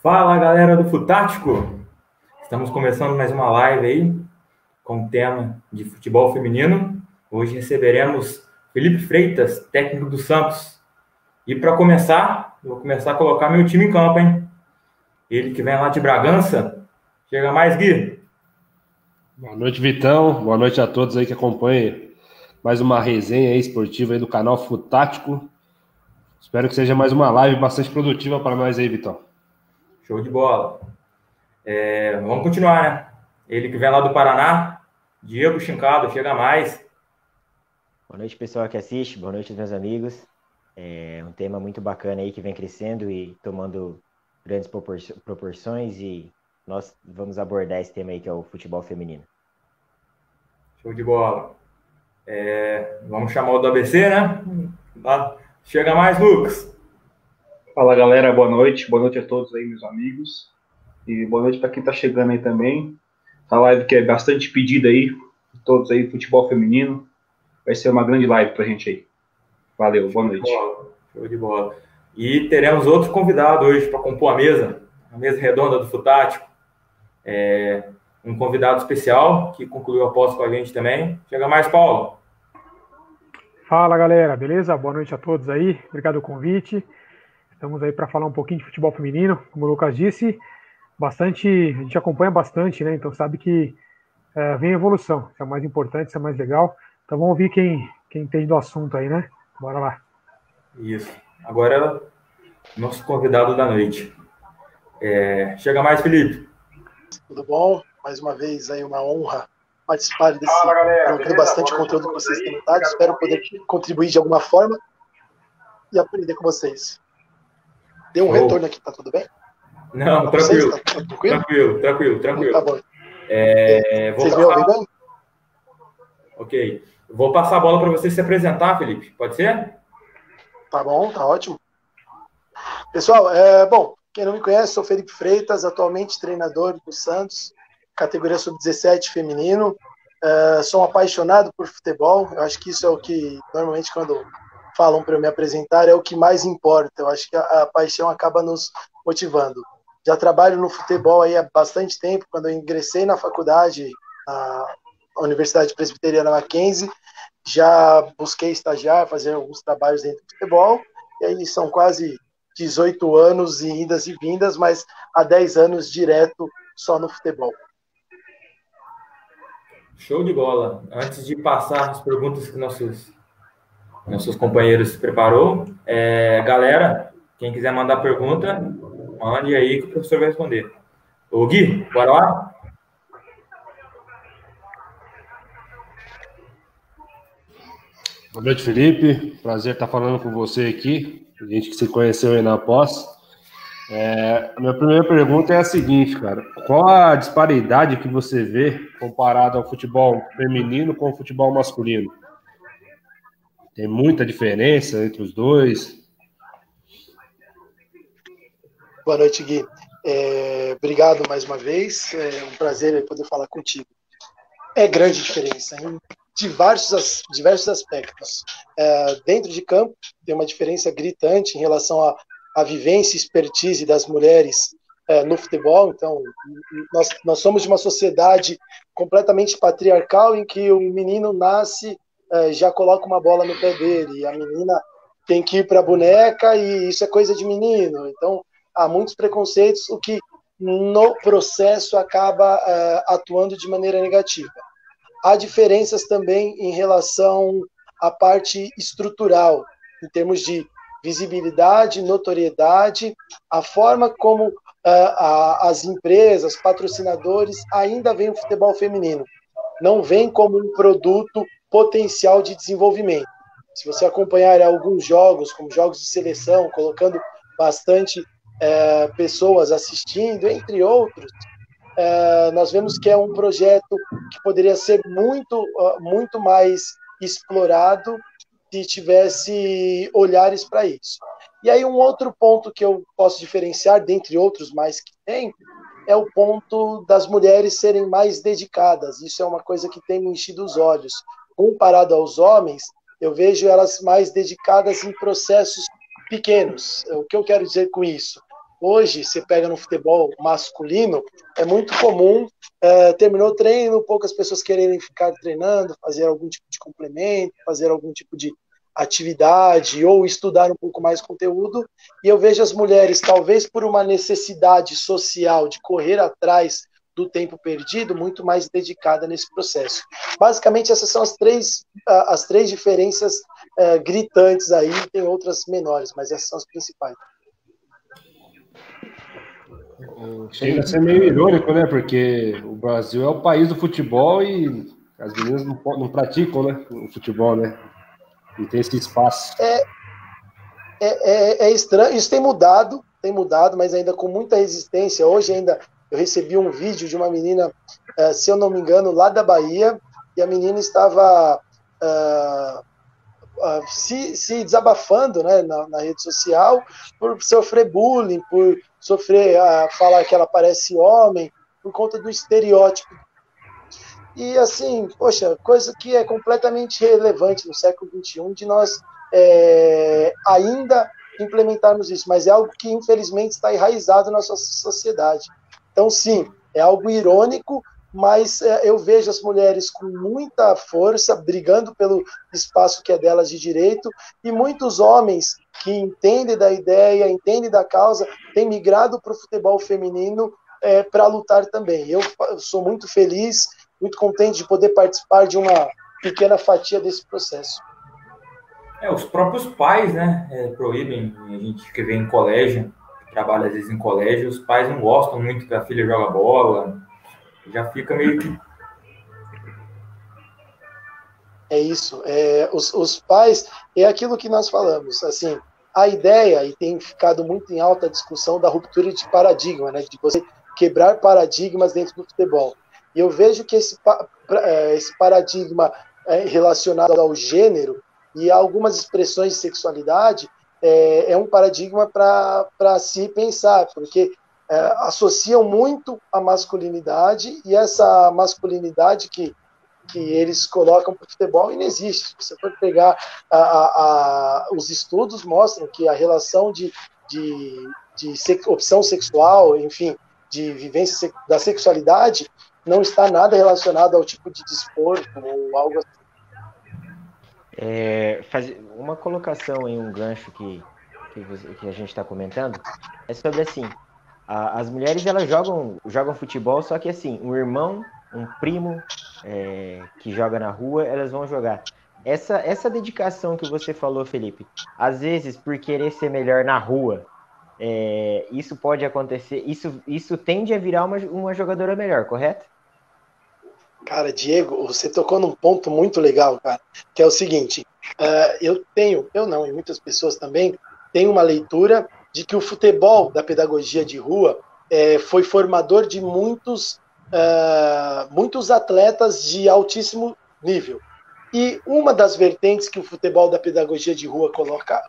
Fala, galera do Futático! Estamos começando mais uma live aí com o tema de futebol feminino. Hoje receberemos Felipe Freitas, técnico do Santos. E para começar, eu vou começar a colocar meu time em campo, hein? Ele que vem lá de Bragança. Chega mais, Gui. Boa noite, Vitão. Boa noite a todos aí que acompanham mais uma resenha aí esportiva aí do canal Futático. Espero que seja mais uma live bastante produtiva para nós aí, Vitão. Show de bola. Vamos continuar, né? Ele que vem lá do Paraná, Diego Chincado, chega mais. Boa noite, pessoal que assiste. Boa noite, meus amigos. É um tema muito bacana aí que vem crescendo e tomando grandes proporções, e nós vamos abordar esse tema aí que é o futebol feminino. Show de bola. Vamos chamar o do ABC, né? Chega mais, Lucas. Fala, galera, boa noite a todos aí, meus amigos, e boa noite para quem tá chegando aí também. A live que é bastante pedida aí, todos aí, futebol feminino, vai ser uma grande live pra gente aí. Valeu, boa noite. Show de bola. E teremos outro convidado hoje para compor a mesa redonda do Futático. Um convidado especial que concluiu a posse com a gente também. Chega mais, Paulo. Fala, galera, beleza? Boa noite a todos aí, obrigado pelo convite. Estamos aí para falar um pouquinho de futebol feminino, como o Lucas disse, a gente acompanha bastante, né? Então sabe que vem evolução, isso é o mais importante, isso é mais legal. Então vamos ouvir quem entende do assunto aí, né? Bora lá. Isso. Agora, nosso convidado da noite. Chega mais, Felipe. Tudo bom? Mais uma vez aí uma honra participar desse programa, bastante conteúdo que vocês têm dado. Espero poder contribuir de alguma forma e aprender com vocês. Deu um retorno aqui, tá tudo bem? Não, pra tranquilo. Vocês, tá tranquilo? Tá bom. Vocês me ouvem bem? Ok. Vou passar a bola para você se apresentar, Felipe. Pode ser? Tá bom, tá ótimo. Pessoal, quem não me conhece, sou Felipe Freitas, atualmente treinador do Santos, categoria sub-17 feminino. Sou um apaixonado por futebol. Eu acho que isso é o que, normalmente, quando falam para eu me apresentar, é o que mais importa. Eu acho que a paixão acaba nos motivando. Já trabalho no futebol aí há bastante tempo. Quando eu ingressei na faculdade, na Universidade Presbiteriana Mackenzie, já busquei estagiar, fazer alguns trabalhos dentro do futebol, e aí são quase 18 anos e idas e vindas, mas há 10 anos direto só no futebol. Show de bola. Antes de passar as perguntas que nossos companheiros preparou, galera, quem quiser mandar pergunta, mande aí que o professor vai responder. Ô Gui, bora lá? Boa noite, Felipe. Prazer estar falando com você aqui. A gente que se conheceu aí na pós. A minha primeira pergunta é a seguinte, cara. Qual a disparidade que você vê comparado ao futebol feminino com o futebol masculino? Tem muita diferença entre os dois? Boa noite, Gui. Obrigado mais uma vez. É um prazer poder falar contigo. É grande diferença em diversos aspectos. Dentro de campo, tem uma diferença gritante em relação à vivência e expertise das mulheres no futebol. Então, nós somos de uma sociedade completamente patriarcal, em que o menino nasce, já coloca uma bola no pé dele, e a menina tem que ir para a boneca, e isso é coisa de menino. Então, há muitos preconceitos, o que no processo acaba atuando de maneira negativa. Há diferenças também em relação à parte estrutural, em termos de visibilidade, notoriedade, a forma como as empresas, patrocinadores ainda veem o futebol feminino. Não veem como um produto potencial de desenvolvimento. Se você acompanhar alguns jogos, como jogos de seleção, colocando bastante pessoas assistindo, entre outros, nós vemos que é um projeto que poderia ser muito mais explorado se tivesse olhares para isso. E aí um outro ponto que eu posso diferenciar, dentre outros mais que tem, é o ponto das mulheres serem mais dedicadas. Isso é uma coisa que tem me enchido os olhos. Comparado aos homens, eu vejo elas mais dedicadas em processos pequenos. O que eu quero dizer com isso? Hoje, você pega no futebol masculino, é muito comum, terminou o treino, poucas pessoas quererem ficar treinando, fazer algum tipo de complemento, fazer algum tipo de atividade ou estudar um pouco mais conteúdo, e eu vejo as mulheres, talvez por uma necessidade social de correr atrás do tempo perdido, muito mais dedicada nesse processo. Basicamente, essas são as três diferenças gritantes aí, tem outras menores, mas essas são as principais. Chega a ser meio irônico, né? Porque o Brasil é o país do futebol e as meninas não praticam, né, o futebol, né? E tem esse espaço. É estranho, isso tem mudado, mas ainda com muita resistência. Hoje ainda eu recebi um vídeo de uma menina, se eu não me engano, lá da Bahia, e a menina estava se desabafando, né, na rede social por sofrer bullying, por sofrer, falar que ela parece homem, por conta do estereótipo. E assim, poxa, coisa que é completamente relevante no século XXI de nós ainda implementarmos isso, mas é algo que infelizmente está enraizado na nossa sociedade. Então sim, é algo irônico, mas eu vejo as mulheres com muita força, brigando pelo espaço que é delas de direito, e muitos homens que entendem da ideia, entendem da causa, têm migrado para o futebol feminino para lutar também. Eu sou muito feliz, muito contente de poder participar de uma pequena fatia desse processo. Os próprios pais, né, proíbem, a gente que vem em colégio, trabalha às vezes em colégio, os pais não gostam muito que a filha joga bola, já fica meio que... É isso, os pais, é aquilo que nós falamos, assim, a ideia, e tem ficado muito em alta discussão da ruptura de paradigma, né, de você quebrar paradigmas dentro do futebol. E eu vejo que esse paradigma relacionado ao gênero e a algumas expressões de sexualidade é um paradigma para se pensar, porque associam muito a masculinidade, e essa masculinidade que eles colocam para o futebol e não existe. Se você for pegar os estudos mostram que a relação de opção sexual, enfim, de vivência da sexualidade, não está nada relacionado ao tipo de desporto ou algo assim. Uma colocação em um gancho que a gente está comentando é sobre assim, as mulheres elas jogam futebol, só que assim, um irmão, um primo que joga na rua, elas vão jogar. Essa dedicação que você falou, Felipe, às vezes por querer ser melhor na rua, isso pode acontecer, isso tende a virar uma jogadora melhor, correto? Cara, Diego, você tocou num ponto muito legal, cara, que é o seguinte, e muitas pessoas também, têm uma leitura de que o futebol da pedagogia de rua foi formador de muitos atletas de altíssimo nível. E uma das vertentes que o futebol da pedagogia de rua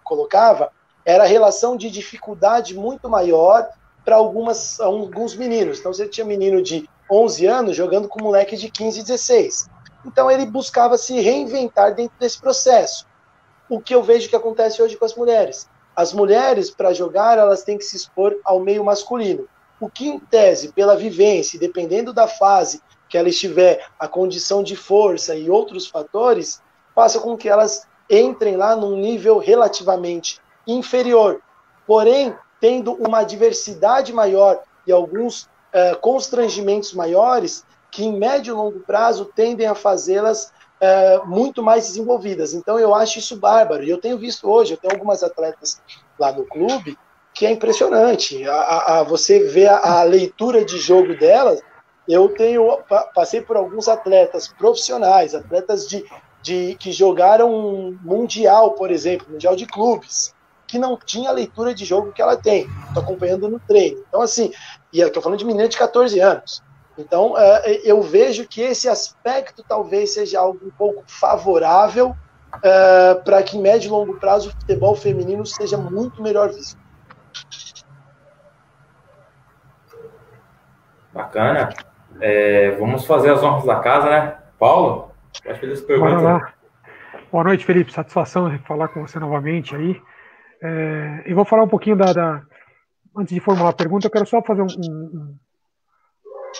colocava era a relação de dificuldade muito maior para alguns meninos. Então você tinha menino de 11 anos jogando com moleque de 15, 16. Então ele buscava se reinventar dentro desse processo. O que eu vejo que acontece hoje com as mulheres. As mulheres, para jogar, elas têm que se expor ao meio masculino. O que, em tese, pela vivência, dependendo da fase que ela estiver, a condição de força e outros fatores, faça com que elas entrem lá num nível relativamente inferior. Porém, tendo uma diversidade maior e alguns constrangimentos maiores, que em médio e longo prazo tendem a fazê-las muito mais desenvolvidas. Então eu acho isso bárbaro, e eu tenho visto hoje, eu tenho algumas atletas lá no clube, que é impressionante, você vê a leitura de jogo delas. Eu passei por alguns atletas profissionais, atletas que jogaram mundial, por exemplo, mundial de clubes, que não tinha a leitura de jogo que ela tem, estou acompanhando no treino. Então assim, e eu estou falando de menina de 14 anos. Então, eu vejo que esse aspecto talvez seja algo um pouco favorável para que em médio e longo prazo o futebol feminino seja muito melhor visto. Bacana. Vamos fazer as honras da casa, né? Paulo, pode fazer as perguntas. Bora lá. Boa noite, Felipe. Satisfação falar com você novamente aí. Eu vou falar um pouquinho antes de formular a pergunta, eu quero só fazer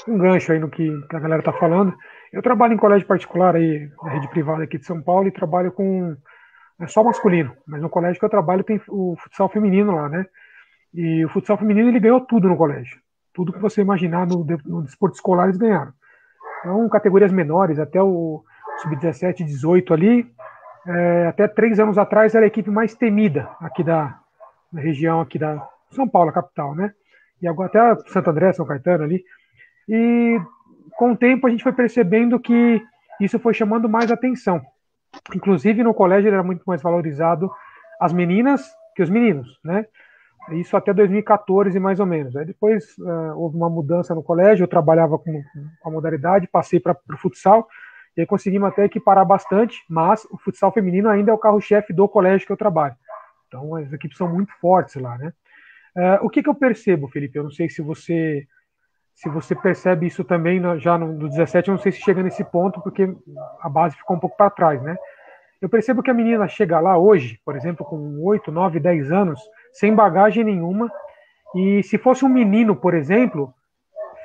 um gancho aí no que a galera está falando. Eu trabalho em colégio particular aí, na rede privada aqui de São Paulo, e trabalho com só masculino, mas no colégio que eu trabalho tem o futsal feminino lá, né? E o futsal feminino, ele ganhou tudo no colégio. Tudo que você imaginar no desporto escolar, eles ganharam. Então, categorias menores, até o sub-17, 18 ali, até 3 anos atrás era a equipe mais temida aqui da região aqui da São Paulo, a capital, né? E agora até Santo André, São Caetano ali. E com o tempo a gente foi percebendo que isso foi chamando mais atenção. Inclusive no colégio era muito mais valorizado as meninas que os meninos, né? Isso até 2014 mais ou menos. Aí depois houve uma mudança no colégio, eu trabalhava com a modalidade, passei para o futsal, e aí conseguimos até equiparar bastante, mas o futsal feminino ainda é o carro-chefe do colégio que eu trabalho. Então as equipes são muito fortes lá, né? O que eu percebo, Felipe? Eu não sei se você percebe isso também já no 17, eu não sei se chega nesse ponto, porque a base ficou um pouco para trás, né? Eu percebo que a menina chega lá hoje, por exemplo, com 8, 9, 10 anos, sem bagagem nenhuma, e se fosse um menino, por exemplo,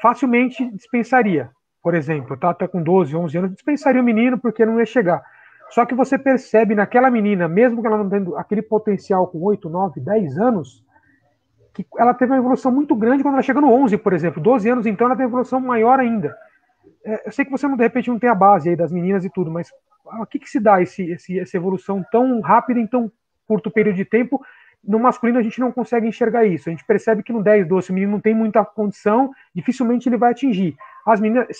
facilmente dispensaria. Por exemplo, tá até com 12, 11 anos, dispensaria o menino porque não ia chegar. Só que você percebe naquela menina, mesmo que ela não tendo aquele potencial com 8, 9, 10 anos, que ela teve uma evolução muito grande quando ela chega no 11, por exemplo. 12 anos, então, ela tem uma evolução maior ainda. Eu sei que você, de repente, não tem a base aí das meninas e tudo, mas o que se dá essa evolução tão rápida em tão curto período de tempo? No masculino, a gente não consegue enxergar isso. A gente percebe que no 10, 12, o menino não tem muita condição, dificilmente ele vai atingir. As meninas,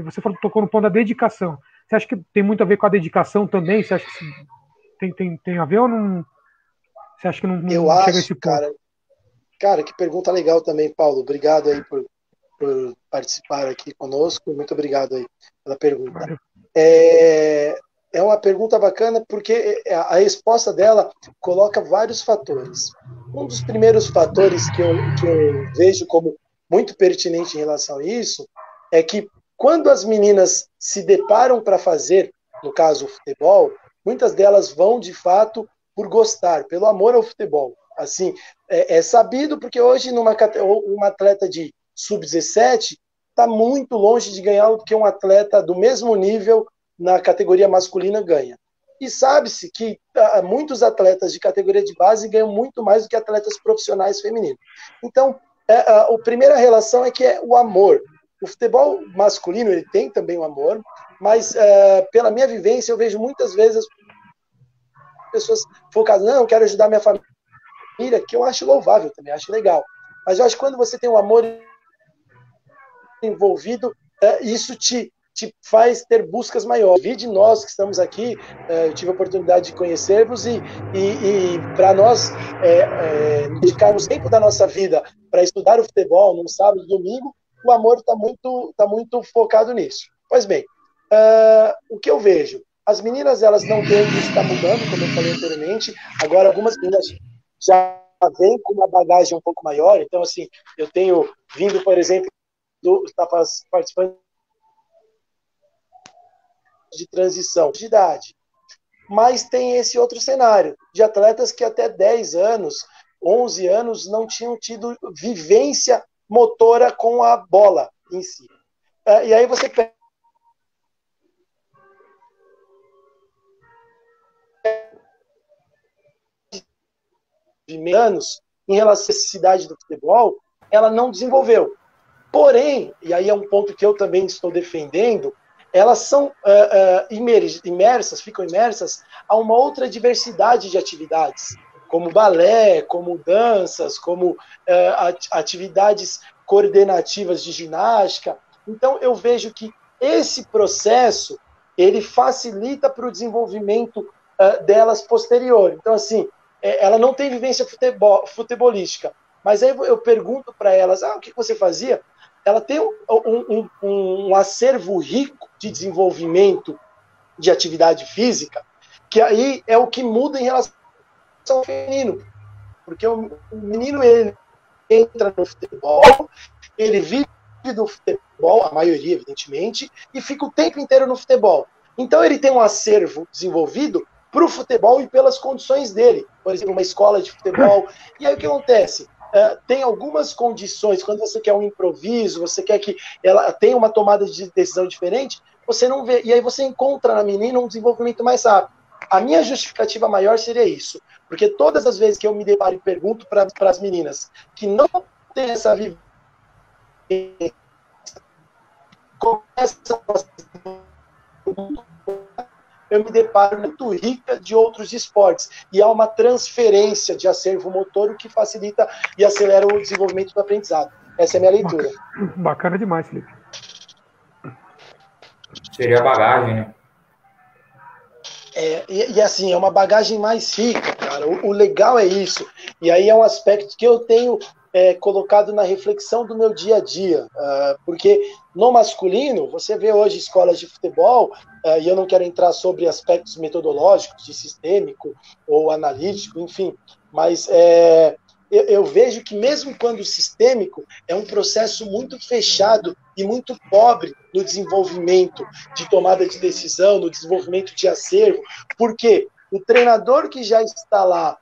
você tocou no ponto da dedicação. Você acha que tem muito a ver com a dedicação também? Você acha que tem a ver ou não? Você acha que não chega a esse ponto? Cara, que pergunta legal também, Paulo. Obrigado aí por participar aqui conosco. Muito obrigado aí pela pergunta. Valeu. É uma pergunta bacana porque a resposta dela coloca vários fatores. Um dos primeiros fatores que eu vejo como muito pertinente em relação a isso é que quando as meninas se deparam para fazer, no caso o futebol, muitas delas vão de fato por gostar, pelo amor ao futebol. Assim, é sabido porque hoje uma atleta de sub-17 está muito longe de ganhar do que um atleta do mesmo nível na categoria masculina ganha. E sabe-se que muitos atletas de categoria de base ganham muito mais do que atletas profissionais femininos. Então, a primeira relação é que é o amor. O futebol masculino ele tem também o amor, mas pela minha vivência eu vejo muitas vezes as pessoas focadas, não, eu quero ajudar minha família, que eu acho louvável também, acho legal. Mas eu acho que quando você tem um amor envolvido, isso te faz ter buscas maiores. Vi de nós que estamos aqui, eu tive a oportunidade de conhecer-vos e para nós dedicarmos tempo da nossa vida para estudar o futebol num sábado e domingo, o amor está muito focado nisso. Pois bem, o que eu vejo? As meninas, elas não têm, isso está mudando, como eu falei anteriormente, agora algumas meninas já vêm com uma bagagem um pouco maior, então assim, eu tenho vindo, por exemplo, está participando de transição de idade. Mas tem esse outro cenário, de atletas que até 10 anos, 11 anos, não tinham tido vivência motora com a bola em si. E aí você pega de anos, em relação à necessidade do futebol, ela não desenvolveu. Porém, e aí é um ponto que eu também estou defendendo, elas são ficam imersas a uma outra diversidade de atividades, como balé, como danças, como atividades coordenativas de ginástica. Então, eu vejo que esse processo, ele facilita para o desenvolvimento delas posterior. Então, assim, ela não tem vivência futebolística, mas aí eu pergunto para elas, o que você fazia? Ela tem um acervo rico de desenvolvimento de atividade física, que aí é o que muda em relação ao feminino. Porque o menino, ele entra no futebol, ele vive do futebol, a maioria, evidentemente, e fica o tempo inteiro no futebol. Então ele tem um acervo desenvolvido para o futebol e pelas condições dele. Por exemplo, uma escola de futebol. E aí o que acontece? tem algumas condições, quando você quer um improviso, você quer que ela tenha uma tomada de decisão diferente, você não vê, e aí você encontra na menina um desenvolvimento mais rápido. A minha justificativa maior seria isso, porque todas as vezes que eu me deparo e pergunto para as meninas que não têm essa vivência, eu me deparo muito rica de outros esportes. E há uma transferência de acervo motor, o que facilita e acelera o desenvolvimento do aprendizado. Essa é a minha leitura. Bacana demais, Felipe. Seria a bagagem, né? E assim, é uma bagagem mais rica, cara. O legal é isso. E aí é um aspecto que eu tenho colocado na reflexão do meu dia a dia. Porque no masculino, você vê hoje escolas de futebol, e eu não quero entrar sobre aspectos metodológicos, de sistêmico ou analítico, enfim, mas eu vejo que mesmo quando sistêmico, é um processo muito fechado e muito pobre no desenvolvimento de tomada de decisão, no desenvolvimento de acervo, porque o treinador que já está lá,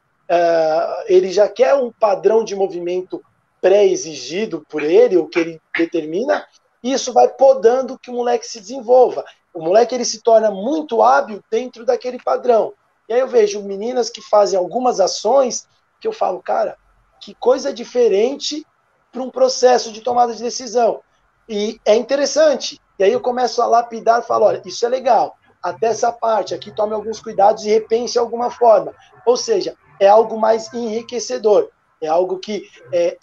ele já quer um padrão de movimento pré-exigido por ele, o que ele determina, e isso vai podando que o moleque se desenvolva. O moleque ele se torna muito hábil dentro daquele padrão. E aí eu vejo meninas que fazem algumas ações que eu falo, cara, que coisa diferente para um processo de tomada de decisão. E é interessante. E aí eu começo a lapidar e falo, olha, isso é legal. Até essa parte aqui, tome alguns cuidados e repense de alguma forma. Ou seja, é algo mais enriquecedor. É algo que,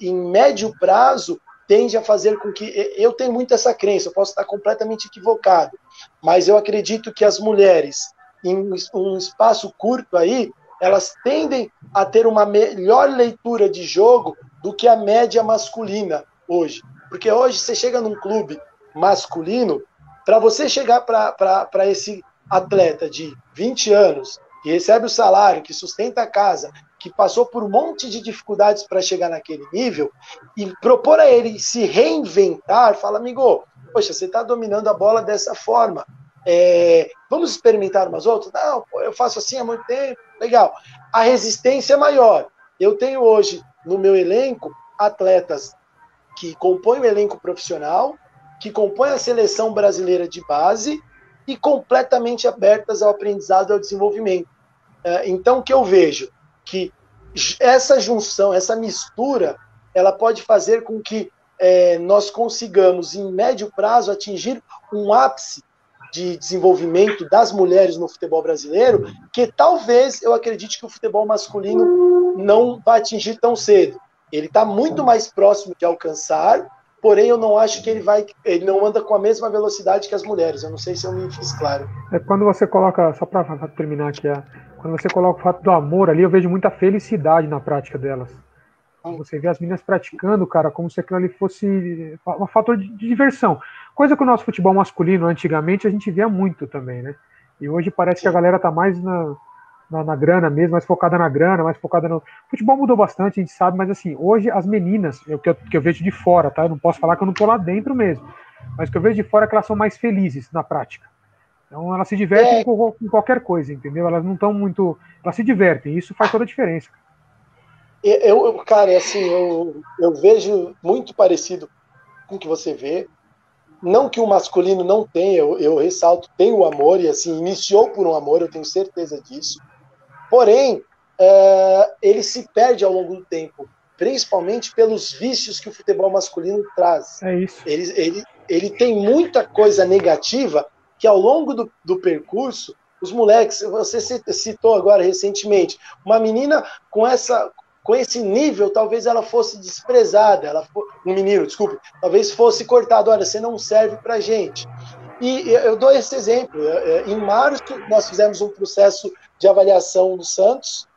em médio prazo, tende a fazer com que... Eu tenho muito essa crença, eu posso estar completamente equivocado, mas eu acredito que as mulheres, em um espaço curto aí, elas tendem a ter uma melhor leitura de jogo do que a média masculina hoje. Porque hoje você chega num clube masculino, para você chegar para esse atleta de 20 anos, que recebe o salário, que sustenta a casa, que passou por um monte de dificuldades para chegar naquele nível, e propor a ele se reinventar, fala, amigo, poxa, você está dominando a bola dessa forma, vamos experimentar umas outras? Não, pô, eu faço assim há muito tempo, legal. A resistência é maior. Eu tenho hoje no meu elenco atletas que compõem o elenco profissional, que compõem a seleção brasileira de base e completamente abertas ao aprendizado e ao desenvolvimento. Então, o que eu vejo? Que essa junção, essa mistura, ela pode fazer com que nós consigamos, em médio prazo, atingir um ápice de desenvolvimento das mulheres no futebol brasileiro, que talvez eu acredite que o futebol masculino não vai atingir tão cedo. Ele está muito mais próximo de alcançar, porém eu não acho que ele não anda com a mesma velocidade que as mulheres. Eu não sei se eu me fiz claro. Quando você coloca, só para terminar aqui, quando você coloca o fato do amor ali, eu vejo muita felicidade na prática delas. Você vê as meninas praticando, cara, como se aquilo ali fosse um fator de diversão. Coisa que o nosso futebol masculino, antigamente, a gente via muito também, né? E hoje parece que a galera tá mais na grana mesmo, mais focada na grana, mais focada no... O futebol mudou bastante, a gente sabe, mas assim, hoje as meninas, que eu vejo de fora, tá? Eu não posso falar que eu não tô lá dentro mesmo, mas o que eu vejo de fora é que elas são mais felizes na prática. Então elas se divertem com qualquer coisa, entendeu? Elas não estão muito... Elas se divertem, e isso faz toda a diferença. Cara, assim, eu vejo muito parecido com o que você vê. Não que o masculino não tenha, eu ressalto, tem o amor, e assim, iniciou por um amor, eu tenho certeza disso. Porém, ele se perde ao longo do tempo, principalmente pelos vícios que o futebol masculino traz. É isso. Ele tem muita coisa negativa que ao longo do percurso, os moleques, você citou agora recentemente, uma menina com esse nível, talvez ela fosse desprezada, um menino, desculpe, talvez fosse cortado, olha, você não serve pra gente. E eu dou esse exemplo, em março nós fizemos um processo de avaliação no Santos,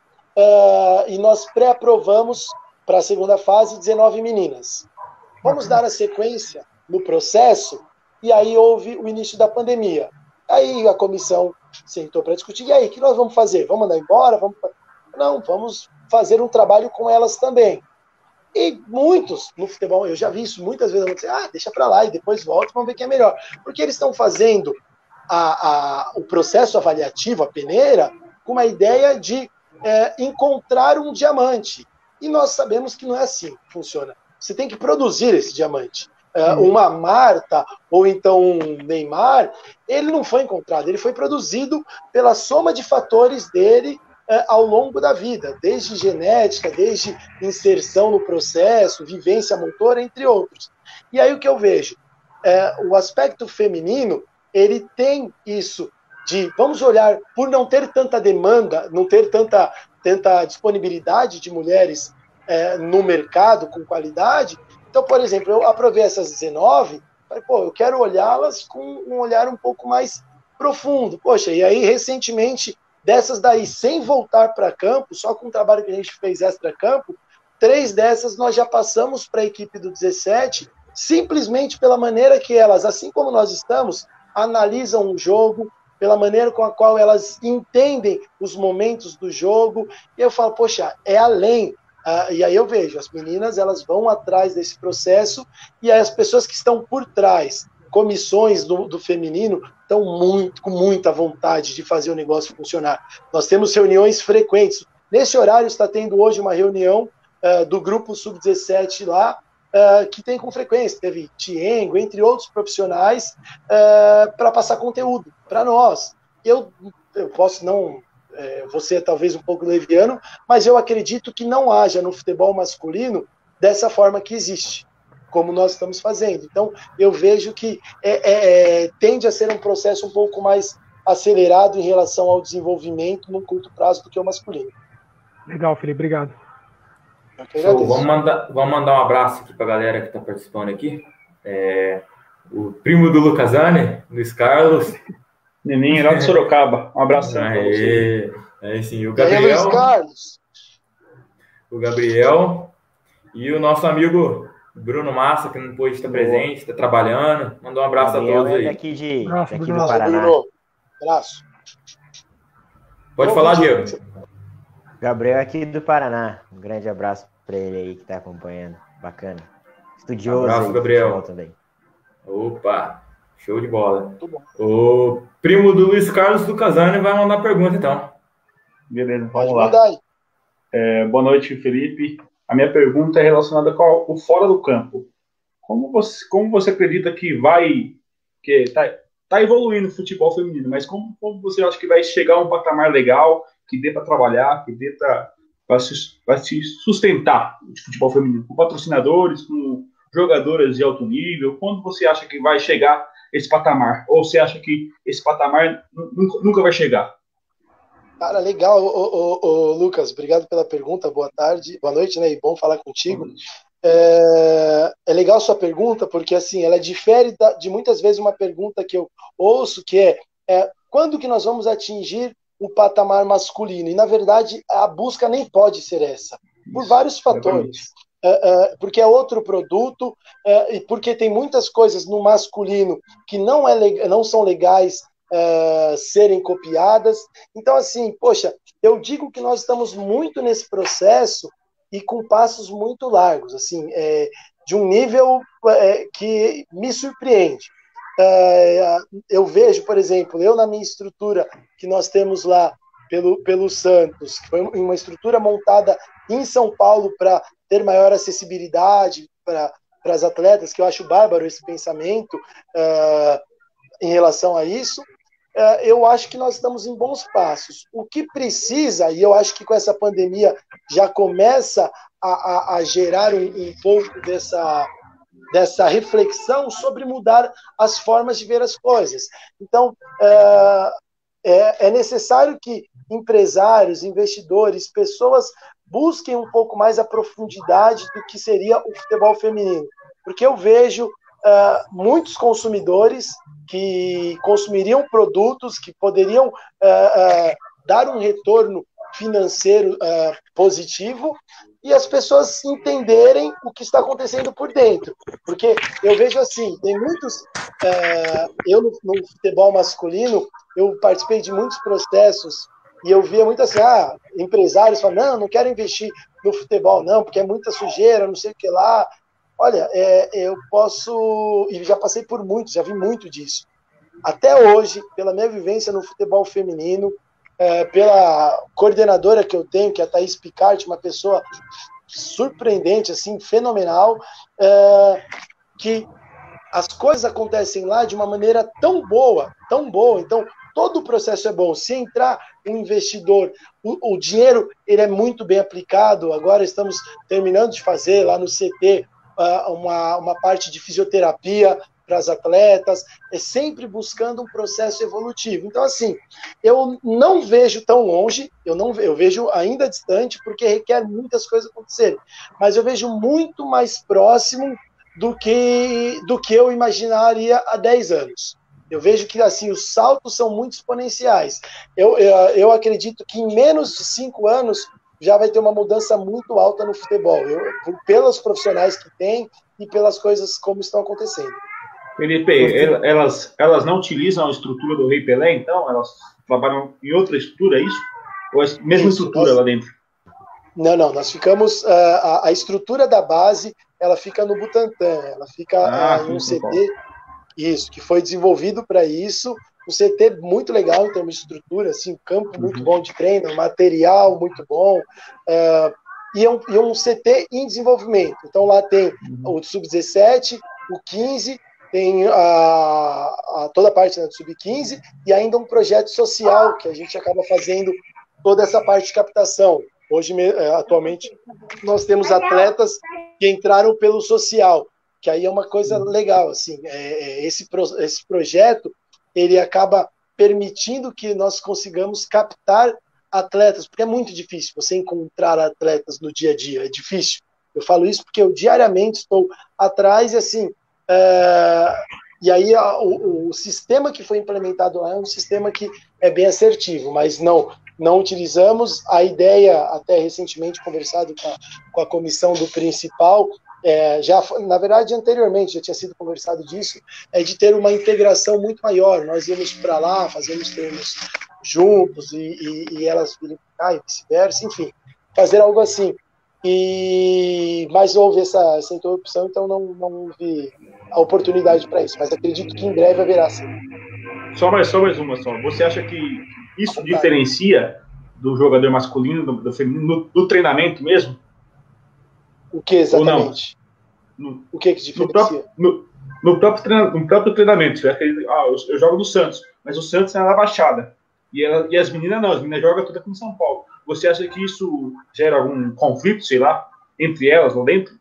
e nós pré-aprovamos para a segunda fase 19 meninas. Vamos dar a sequência no processo, e aí houve o início da pandemia. Aí a comissão sentou para discutir, e aí, o que nós vamos fazer? Vamos mandar embora? Não, vamos fazer um trabalho com elas também. E muitos no futebol, eu já vi isso muitas vezes, dizer, deixa para lá e depois volta, vamos ver quem é melhor. Porque eles estão fazendo o processo avaliativo, a peneira, com uma ideia de encontrar um diamante. E nós sabemos que não é assim que funciona. Você tem que produzir esse diamante. Uma Marta ou então um Neymar, ele não foi encontrado, ele foi produzido pela soma de fatores dele ao longo da vida, desde genética, desde inserção no processo, vivência motora, entre outros. E aí o que eu vejo? O aspecto feminino, ele tem isso de, vamos olhar, por não ter tanta demanda, não ter tanta disponibilidade de mulheres no mercado com qualidade. Então, por exemplo, eu aprovei essas 19, falei, eu quero olhá-las com um olhar um pouco mais profundo. Poxa, e aí, recentemente, dessas daí, sem voltar para campo, só com o trabalho que a gente fez extra-campo, 3 dessas nós já passamos para a equipe do 17, simplesmente pela maneira que elas, assim como nós estamos, analisam o jogo, pela maneira com a qual elas entendem os momentos do jogo, e eu falo, poxa, é além. E aí eu vejo, as meninas, elas vão atrás desse processo, e aí as pessoas que estão por trás, comissões do feminino, estão com muita vontade de fazer o negócio funcionar. Nós temos reuniões frequentes. Nesse horário está tendo hoje uma reunião do grupo Sub-17 lá, que tem com frequência, teve Tiengo, entre outros profissionais, para passar conteúdo para nós. Eu posso não... você é talvez um pouco leviano, mas eu acredito que não haja no futebol masculino dessa forma que existe, como nós estamos fazendo. Então, eu vejo que tende a ser um processo um pouco mais acelerado em relação ao desenvolvimento no curto prazo do que o masculino. Legal, Felipe, obrigado. Show. Vamos mandar um abraço aqui para a galera que está participando aqui. O primo do Lucasane, Luiz Carlos. Neninho, lá de Sorocaba. Um abração para você. Sim, o Gabriel. Luiz Carlos. O Gabriel e o nosso amigo Bruno Massa, que não pôde estar presente, está trabalhando. Mandou um abraço Gabriel a todos aí. Daqui do Bruno. Paraná. Abraço. Pode falar, Diego. Gabriel aqui do Paraná. Um grande abraço para ele aí que está acompanhando. Bacana. Estudioso. Abraço, Gabriel. Também. Opa, show de bola. O primo do Luiz Carlos do Casani vai mandar pergunta, então. Beleza, Pode vamos mandar aí. Boa noite, Felipe. A minha pergunta é relacionada com o fora do campo. Como você acredita que tá evoluindo o futebol feminino, mas como você acha que vai chegar a um patamar legal, que dê para trabalhar, que dê para se sustentar o futebol feminino, com patrocinadores, com jogadoras de alto nível? Quando você acha que vai chegar esse patamar? Ou você acha que esse patamar nunca vai chegar? Cara, legal. Lucas, obrigado pela pergunta. Boa tarde, boa noite, né? E bom falar contigo. É legal sua pergunta, porque assim, ela difere de muitas vezes uma pergunta que eu ouço, que quando que nós vamos atingir o patamar masculino? E, na verdade, a busca nem pode ser essa, por vários fatores. Porque é outro produto, e porque tem muitas coisas no masculino que não são legais serem copiadas. Então, assim, poxa, eu digo que nós estamos muito nesse processo e com passos muito largos, assim, de um nível que me surpreende. Eu vejo, por exemplo, eu na minha estrutura que nós temos lá pelo Santos, que foi uma estrutura montada em São Paulo para ter maior acessibilidade para as atletas, que eu acho bárbaro esse pensamento em relação a isso. Eu acho que nós estamos em bons passos. O que precisa, e eu acho que com essa pandemia já começa a gerar um pouco dessa reflexão sobre mudar as formas de ver as coisas. Então, é necessário que empresários, investidores, pessoas busquem um pouco mais a profundidade do que seria o futebol feminino. Porque eu vejo muitos consumidores que consumiriam produtos que poderiam dar um retorno financeiro positivo e as pessoas entenderem o que está acontecendo por dentro. Porque eu vejo assim, tem muitos... eu no futebol masculino, eu participei de muitos processos e eu via muito assim, empresários falando, não quero investir no futebol não, porque é muita sujeira, não sei o que lá. Olha, eu posso... E já passei por muito, já vi muito disso. Até hoje, pela minha vivência no futebol feminino, pela coordenadora que eu tenho, que é a Thaís Picard, uma pessoa surpreendente, assim, fenomenal, que as coisas acontecem lá de uma maneira tão boa, então todo o processo é bom. Se entrar um investidor, o dinheiro ele é muito bem aplicado. Agora estamos terminando de fazer lá no CT uma parte de fisioterapia para as atletas, é sempre buscando um processo evolutivo. Então, assim, eu não vejo tão longe, eu vejo ainda distante, porque requer muitas coisas acontecerem, mas eu vejo muito mais próximo do que eu imaginaria há 10 anos. Eu vejo que assim, os saltos são muito exponenciais. Eu acredito que em menos de 5 anos já vai ter uma mudança muito alta no futebol, pelos profissionais que tem e pelas coisas como estão acontecendo. Felipe, elas não utilizam a estrutura do Rei Pelé, então? Elas trabalham em outra estrutura, é isso? Ou a mesma estrutura lá dentro? Não, nós ficamos... a estrutura da base, ela fica no Butantã, ela fica em um CT, isso, que foi desenvolvido para isso, um CT muito legal em termos de estrutura, assim, campo muito bom de treino, material muito bom, e é um CT em desenvolvimento. Então lá tem o Sub-17, o 15, tem toda a parte, né, do Sub-15 e ainda um projeto social que a gente acaba fazendo toda essa parte de captação. Hoje, atualmente, nós temos atletas que entraram pelo social, que aí é uma coisa legal, assim, esse projeto, ele acaba permitindo que nós consigamos captar atletas, porque é muito difícil você encontrar atletas no dia a dia, é difícil. Eu falo isso porque eu diariamente estou atrás e assim, e aí o sistema que foi implementado lá é um sistema que é bem assertivo, mas não utilizamos. A ideia, até recentemente conversado com a comissão do principal, na verdade anteriormente já tinha sido conversado disso, de ter uma integração muito maior. Nós íamos para lá, fazemos treinos juntos e elas virem para cá e vice-versa, enfim, fazer algo assim. Mas houve essa interrupção, então não vi a oportunidade para isso, mas acredito que em breve haverá sim. Só mais uma. Você acha que isso diferencia do jogador masculino, do feminino, no treinamento mesmo? O que exatamente? O que diferencia? No próprio treinamento. Eu jogo no Santos, mas o Santos é na Baixada. E as meninas não, as meninas jogam tudo aqui em São Paulo. Você acha que isso gera algum conflito, sei lá, entre elas lá dentro?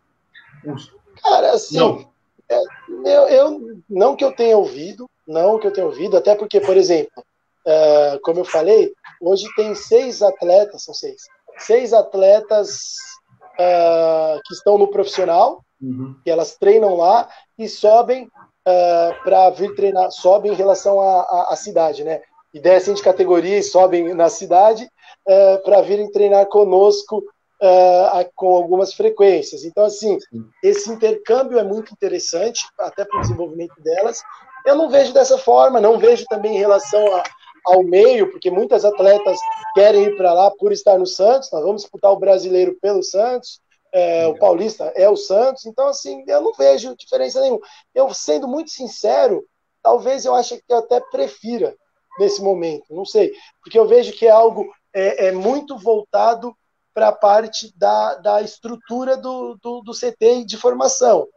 Cara, assim, eu não que eu tenha ouvido, até porque, por exemplo, como eu falei, hoje tem 6 atletas, seis atletas que estão no profissional, que elas treinam lá e sobem para vir treinar, sobem em relação à cidade, né? E descem de categoria e sobem na cidade para virem treinar conosco com algumas frequências. Então, assim, esse intercâmbio é muito interessante, até para o desenvolvimento delas. Eu não vejo dessa forma, não vejo também em relação ao meio, porque muitas atletas querem ir para lá por estar no Santos. Nós vamos disputar o brasileiro pelo Santos, o paulista é o Santos. Então, assim, eu não vejo diferença nenhuma. Eu, sendo muito sincero, talvez eu ache que eu até prefira nesse momento, não sei, porque eu vejo que é algo muito voltado para a parte da estrutura do CT de formação.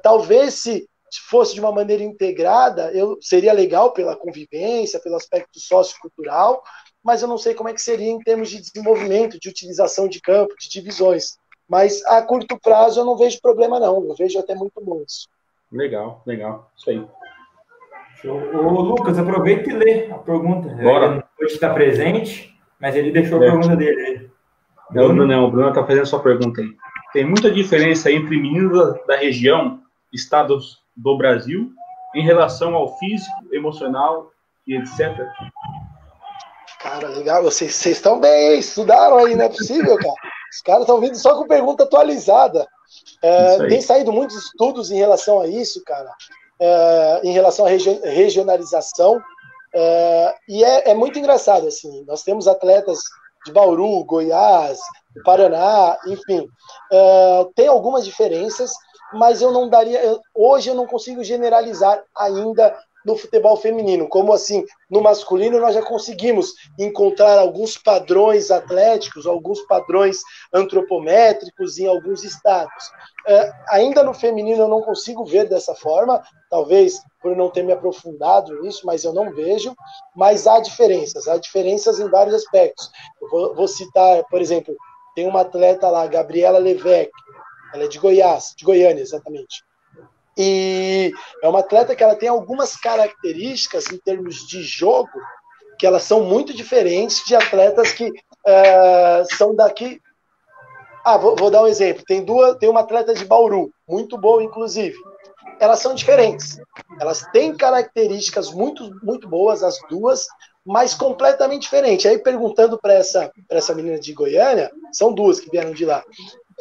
Talvez se fosse de uma maneira integrada, seria legal pela convivência, pelo aspecto sociocultural, mas eu não sei como é que seria em termos de desenvolvimento, de utilização de campo, de divisões. Mas a curto prazo eu não vejo problema não, eu vejo até muito bom isso. Legal, isso aí. O Lucas, aproveita e lê a pergunta. Bora. Ele não pode estar presente, mas ele deixou a pergunta dele. O Bruno está fazendo a sua pergunta aí. Tem muita diferença entre meninos da região, estados do Brasil, em relação ao físico, emocional e etc? Cara, legal. Vocês estão bem, estudaram aí, não é possível, cara. Os caras estão vindo só com pergunta atualizada. Tem saído muitos estudos em relação a isso, cara. Em relação à regionalização, e é muito engraçado, assim, nós temos atletas de Bauru, Goiás, Paraná, enfim, tem algumas diferenças, mas hoje eu não consigo generalizar ainda no futebol feminino. Como assim, no masculino nós já conseguimos encontrar alguns padrões atléticos, alguns padrões antropométricos em alguns estados. Ainda no feminino eu não consigo ver dessa forma, talvez por não ter me aprofundado nisso, mas eu não vejo. Mas há diferenças em vários aspectos. Eu vou citar, por exemplo, tem uma atleta lá, Gabriela Levesque, ela é de Goiás, de Goiânia, exatamente. E é uma atleta que ela tem algumas características em termos de jogo que elas são muito diferentes de atletas que são daqui. Vou dar um exemplo. Tem uma atleta de Bauru, muito boa, inclusive. Elas são diferentes. Elas têm características muito, muito boas, as duas, mas completamente diferentes. Aí, perguntando para essa menina de Goiânia, são duas que vieram de lá.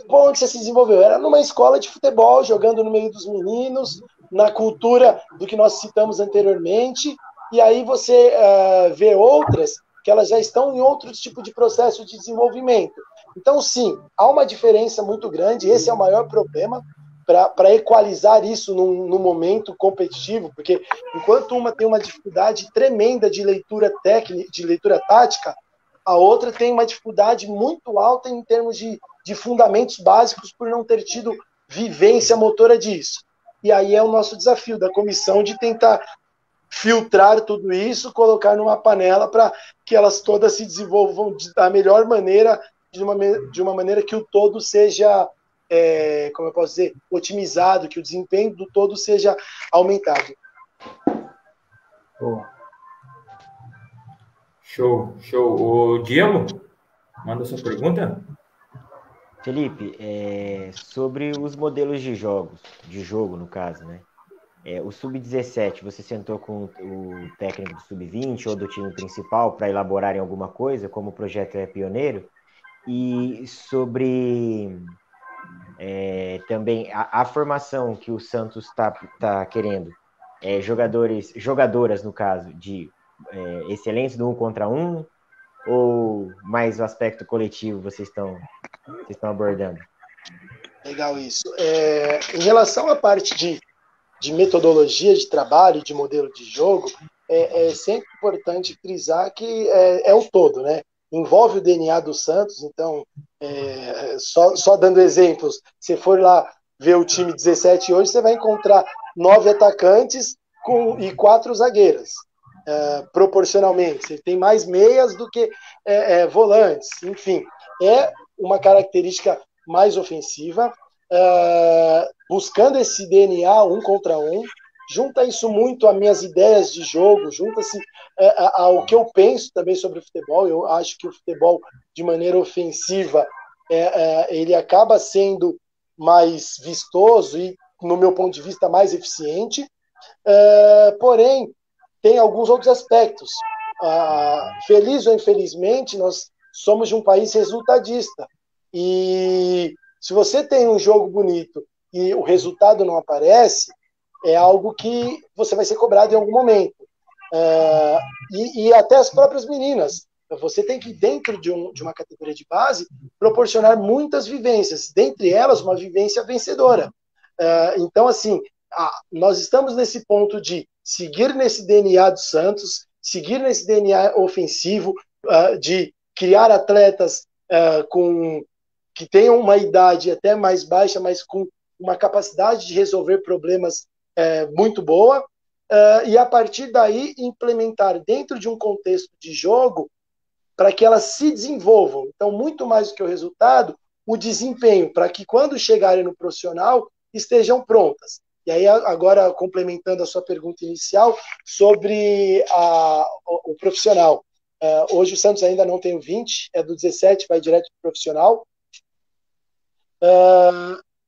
Onde você se desenvolveu? Era numa escola de futebol, jogando no meio dos meninos, na cultura do que nós citamos anteriormente, e aí você vê outras que elas já estão em outro tipo de processo de desenvolvimento. Então, sim, há uma diferença muito grande, esse é o maior problema, para equalizar isso num momento competitivo, porque enquanto uma tem uma dificuldade tremenda de leitura técnica, de leitura tática, a outra tem uma dificuldade muito alta em termos de fundamentos básicos por não ter tido vivência motora disso. E aí é o nosso desafio da comissão de tentar filtrar tudo isso, colocar numa panela para que elas todas se desenvolvam da melhor maneira, de uma maneira que o todo seja, como eu posso dizer, otimizado, que o desempenho do todo seja aumentado. Show. O Diego, manda sua pergunta. Felipe, sobre os modelos de jogo no caso, né? O Sub-17, você sentou com o técnico do Sub-20 ou do time principal para elaborarem alguma coisa, como o projeto é pioneiro? E sobre também a formação que o Santos tá querendo, jogadoras, no caso, de excelentes no 1 contra 1, ou mais o aspecto coletivo vocês estão abordando? Legal isso. Em relação à parte de metodologia de trabalho, de modelo de jogo, é sempre importante frisar que é o todo, né? Envolve o DNA do Santos, então, só dando exemplos, se for lá ver o time 17 hoje, você vai encontrar 9 atacantes e 4 zagueiras, proporcionalmente. Você tem mais meias do que volantes, enfim. É uma característica mais ofensiva, buscando esse DNA 1 contra 1, junta isso muito às minhas ideias de jogo, junta-se ao que eu penso também sobre o futebol. Eu acho que o futebol, de maneira ofensiva, ele acaba sendo mais vistoso e, no meu ponto de vista, mais eficiente. Porém, tem alguns outros aspectos. Feliz ou infelizmente, nós somos de um país resultadista. E se você tem um jogo bonito e o resultado não aparece, é algo que você vai ser cobrado em algum momento. E até as próprias meninas. Você tem que, dentro de uma categoria de base, proporcionar muitas vivências, dentre elas uma vivência vencedora. Então, assim, nós estamos nesse ponto de seguir nesse DNA do Santos, seguir nesse DNA ofensivo, de criar atletas que tenham uma idade até mais baixa, mas com uma capacidade de resolver problemas muito boa, e a partir daí implementar dentro de um contexto de jogo para que elas se desenvolvam. Então, muito mais do que o resultado, o desempenho, para que quando chegarem no profissional, estejam prontas. E aí, agora, complementando a sua pergunta inicial sobre o profissional. Hoje o Santos ainda não tem o 20, é do 17, vai direto para o profissional.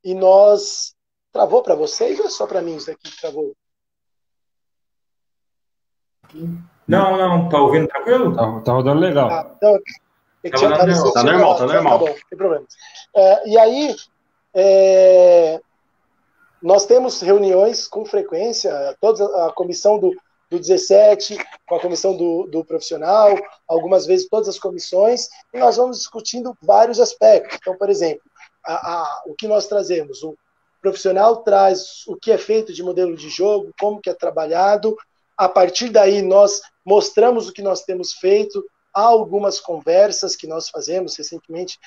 E nós... Travou para vocês ou é só para mim isso daqui que travou? Não, tá ouvindo tranquilo? Tá rodando legal. Então, tá normal. Tá bom, não tem problema. E aí, nós temos reuniões com frequência, toda a comissão do 17, com a comissão do profissional, algumas vezes todas as comissões, e nós vamos discutindo vários aspectos. Então, por exemplo, o que nós trazemos? O profissional traz o que é feito de modelo de jogo, como que é trabalhado, A partir daí, nós mostramos o que nós temos feito. Há algumas conversas que nós fazemos. Recentemente,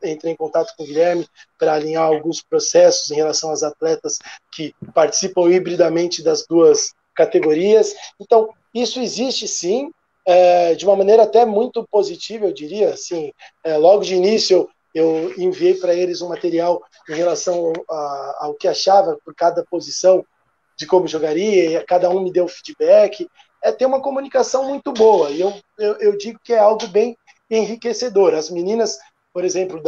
entrei em contato com o Guilherme para alinhar alguns processos em relação às atletas que participam hibridamente das duas categorias. Então, isso existe sim, de uma maneira até muito positiva, eu diria. Assim, logo de início, eu enviei para eles um material em relação ao que achava por cada posição, de como jogaria, e cada um me deu feedback. Ter uma comunicação muito boa, e eu digo que é algo bem enriquecedor. As meninas, por exemplo,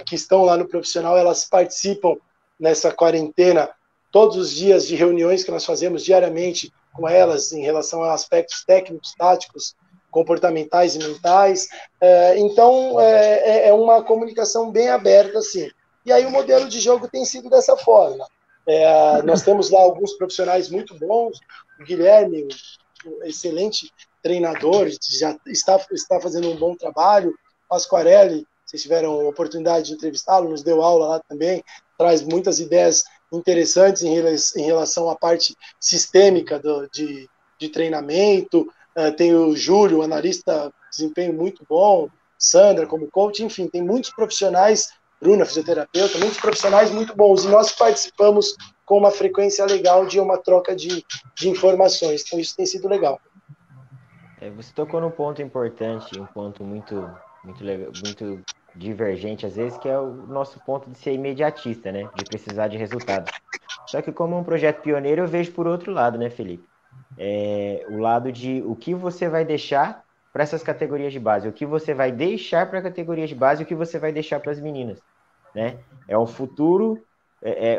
que estão lá no profissional, elas participam nessa quarentena todos os dias de reuniões que nós fazemos diariamente com elas em relação a aspectos técnicos, táticos, comportamentais e mentais. Então, é uma comunicação bem aberta, assim. E aí o modelo de jogo tem sido dessa forma. Nós temos lá alguns profissionais muito bons, o Guilherme, um excelente treinador, já está fazendo um bom trabalho, o Pasquarelli, vocês tiveram a oportunidade de entrevistá-lo, nos deu aula lá também, traz muitas ideias interessantes em relação à parte sistêmica de treinamento. Tem o Júlio, analista de desempenho muito bom, Sandra como coach, enfim, tem muitos profissionais, Bruna, fisioterapeuta, muitos profissionais muito bons, e nós participamos com uma frequência legal de uma troca de informações, então isso tem sido legal. Você tocou num ponto importante, um ponto muito legal, muito divergente às vezes, que é o nosso ponto de ser imediatista, né, de precisar de resultados. Só que como um projeto pioneiro, eu vejo por outro lado, né, Felipe? O lado de o que você vai deixar para essas categorias de base, o que você vai deixar para a categoria de base e o que você vai deixar para as meninas, né? É um futuro,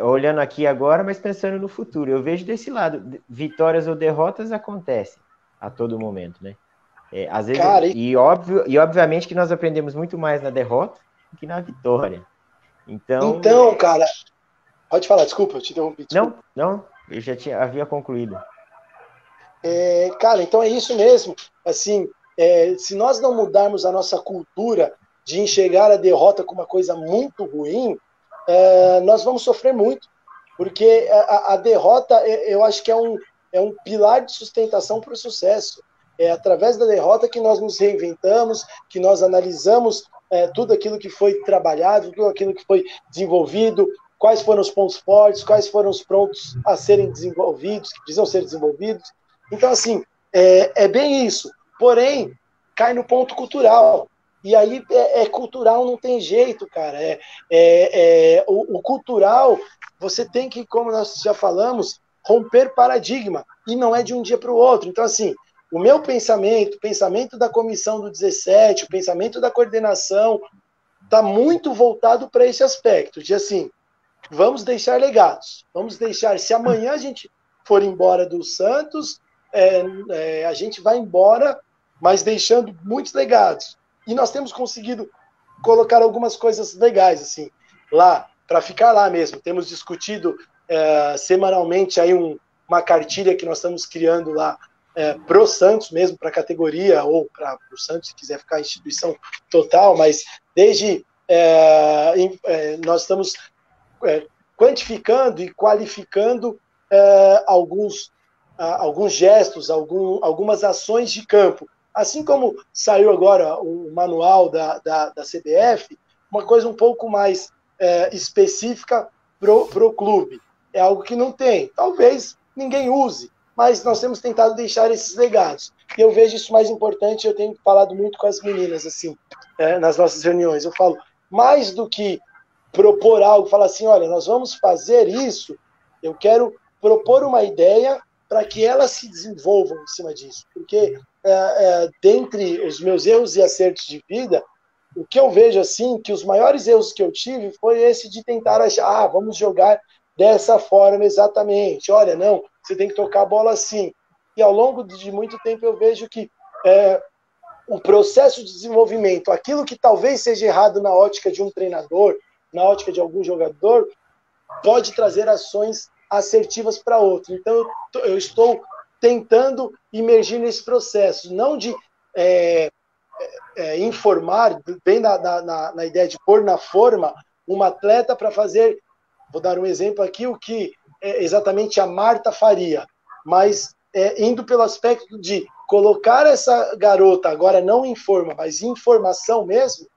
olhando aqui agora, mas pensando no futuro. Eu vejo desse lado, vitórias ou derrotas acontecem a todo momento, né? Às vezes, cara, e obviamente que nós aprendemos muito mais na derrota do que na vitória. Então, cara, pode falar, desculpa, eu te interrompi. Desculpa. Não, eu já havia concluído. Cara, então é isso mesmo. Assim, se nós não mudarmos a nossa cultura de enxergar a derrota como uma coisa muito ruim, nós vamos sofrer muito. Porque a derrota, eu acho que é um pilar de sustentação para o sucesso. É através da derrota que nós nos reinventamos, que nós analisamos tudo aquilo que foi trabalhado, tudo aquilo que foi desenvolvido, quais foram os pontos fortes, quais foram os pontos a serem desenvolvidos, que precisam ser desenvolvidos. Então, assim, é bem isso. Porém, cai no ponto cultural. E aí, cultural não tem jeito, cara. O cultural, você tem que, como nós já falamos, romper paradigma. E não é de um dia para o outro. Então, assim, o meu pensamento, o pensamento da comissão do 17, o pensamento da coordenação, está muito voltado para esse aspecto. De, assim, vamos deixar legados. Vamos deixar, se amanhã a gente for embora do Santos, a gente vai embora, mas deixando muitos legados. E nós temos conseguido colocar algumas coisas legais, assim, lá, para ficar lá mesmo. Temos discutido semanalmente aí uma cartilha que nós estamos criando lá pro Santos mesmo, para a categoria, ou para o Santos, se quiser ficar instituição total, mas desde nós estamos quantificando e qualificando alguns gestos, algumas ações de campo. Assim como saiu agora o manual da CBF, uma coisa um pouco mais específica pro clube. É algo que não tem. Talvez ninguém use, mas nós temos tentado deixar esses legados. E eu vejo isso mais importante, eu tenho falado muito com as meninas, assim, nas nossas reuniões. Eu falo, mais do que propor algo, falar assim, olha, nós vamos fazer isso, eu quero propor uma ideia para que elas se desenvolvam em cima disso. Porque, dentre os meus erros e acertos de vida, o que eu vejo, assim, que os maiores erros que eu tive foi esse de tentar achar, vamos jogar dessa forma exatamente. Olha, não, você tem que tocar a bola assim. E ao longo de muito tempo eu vejo que o processo de desenvolvimento, aquilo que talvez seja errado na ótica de um treinador, na ótica de algum jogador, pode trazer ações assertivas para outro. Então, eu estou tentando imergir nesse processo, não de informar, bem na ideia de pôr na forma uma atleta para fazer, vou dar um exemplo aqui, o que exatamente a Marta faria, mas indo pelo aspecto de colocar essa garota, agora não em forma, mas em formação mesmo,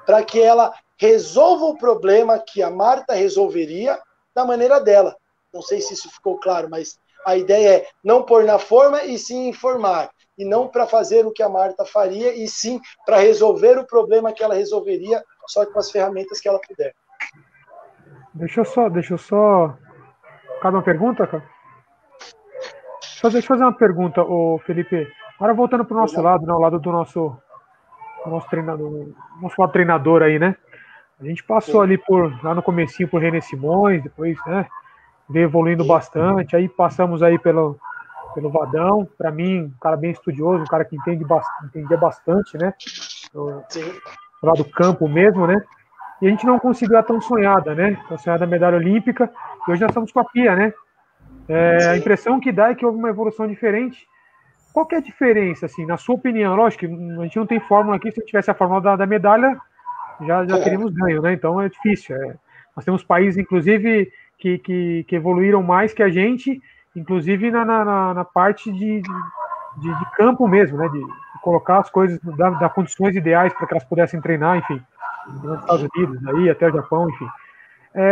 para que ela resolva o problema que a Marta resolveria da maneira dela. Não sei se isso ficou claro, mas a ideia é não pôr na forma e sim informar. E não para fazer o que a Marta faria, e sim para resolver o problema que ela resolveria, só com as ferramentas que ela puder. Deixa eu só... Cabe uma pergunta, cara? Deixa eu fazer uma pergunta, ô Felipe. Agora voltando para o nosso lado, né, ao lado do nosso treinador, nosso treinador aí, né? A gente passou ali lá no comecinho por René Simões, depois, né, veio evoluindo bastante, aí passamos aí pelo Vadão, para mim, um cara bem estudioso, um cara que entendia bastante, né? Do lado do campo mesmo, né? E a gente não conseguiu a tão sonhada, né? A sonhada medalha olímpica, e hoje nós estamos com a Pia, né? A impressão que dá é que houve uma evolução diferente. Qual que é a diferença, assim, na sua opinião? Lógico que a gente não tem fórmula aqui, se tivesse a fórmula da medalha, já teríamos ganho, né? Então é difícil. Nós temos países, inclusive, que evoluíram mais que a gente, inclusive na parte de campo mesmo, né? De colocar as coisas, dar condições ideais para que elas pudessem treinar, enfim, nos Estados Unidos, aí, até o Japão, enfim.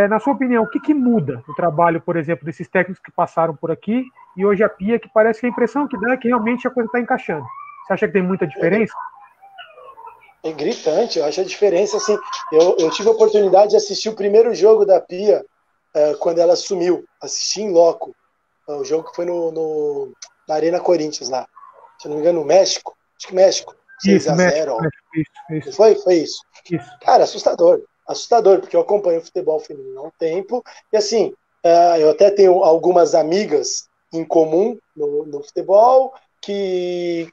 Na sua opinião, o que muda no trabalho, por exemplo, desses técnicos que passaram por aqui e hoje a Pia, que parece que a impressão que dá é que realmente a coisa está encaixando? Você acha que tem muita diferença? É gritante, eu acho a diferença, assim, eu tive a oportunidade de assistir o primeiro jogo da Pia quando ela assumiu, assisti em loco, o jogo que foi na Arena Corinthians lá, se eu não me engano, no México, acho que México, 6-0. Isso. Foi isso. Cara, assustador, porque eu acompanho o futebol feminino há um tempo, e assim, eu até tenho algumas amigas em comum no futebol, que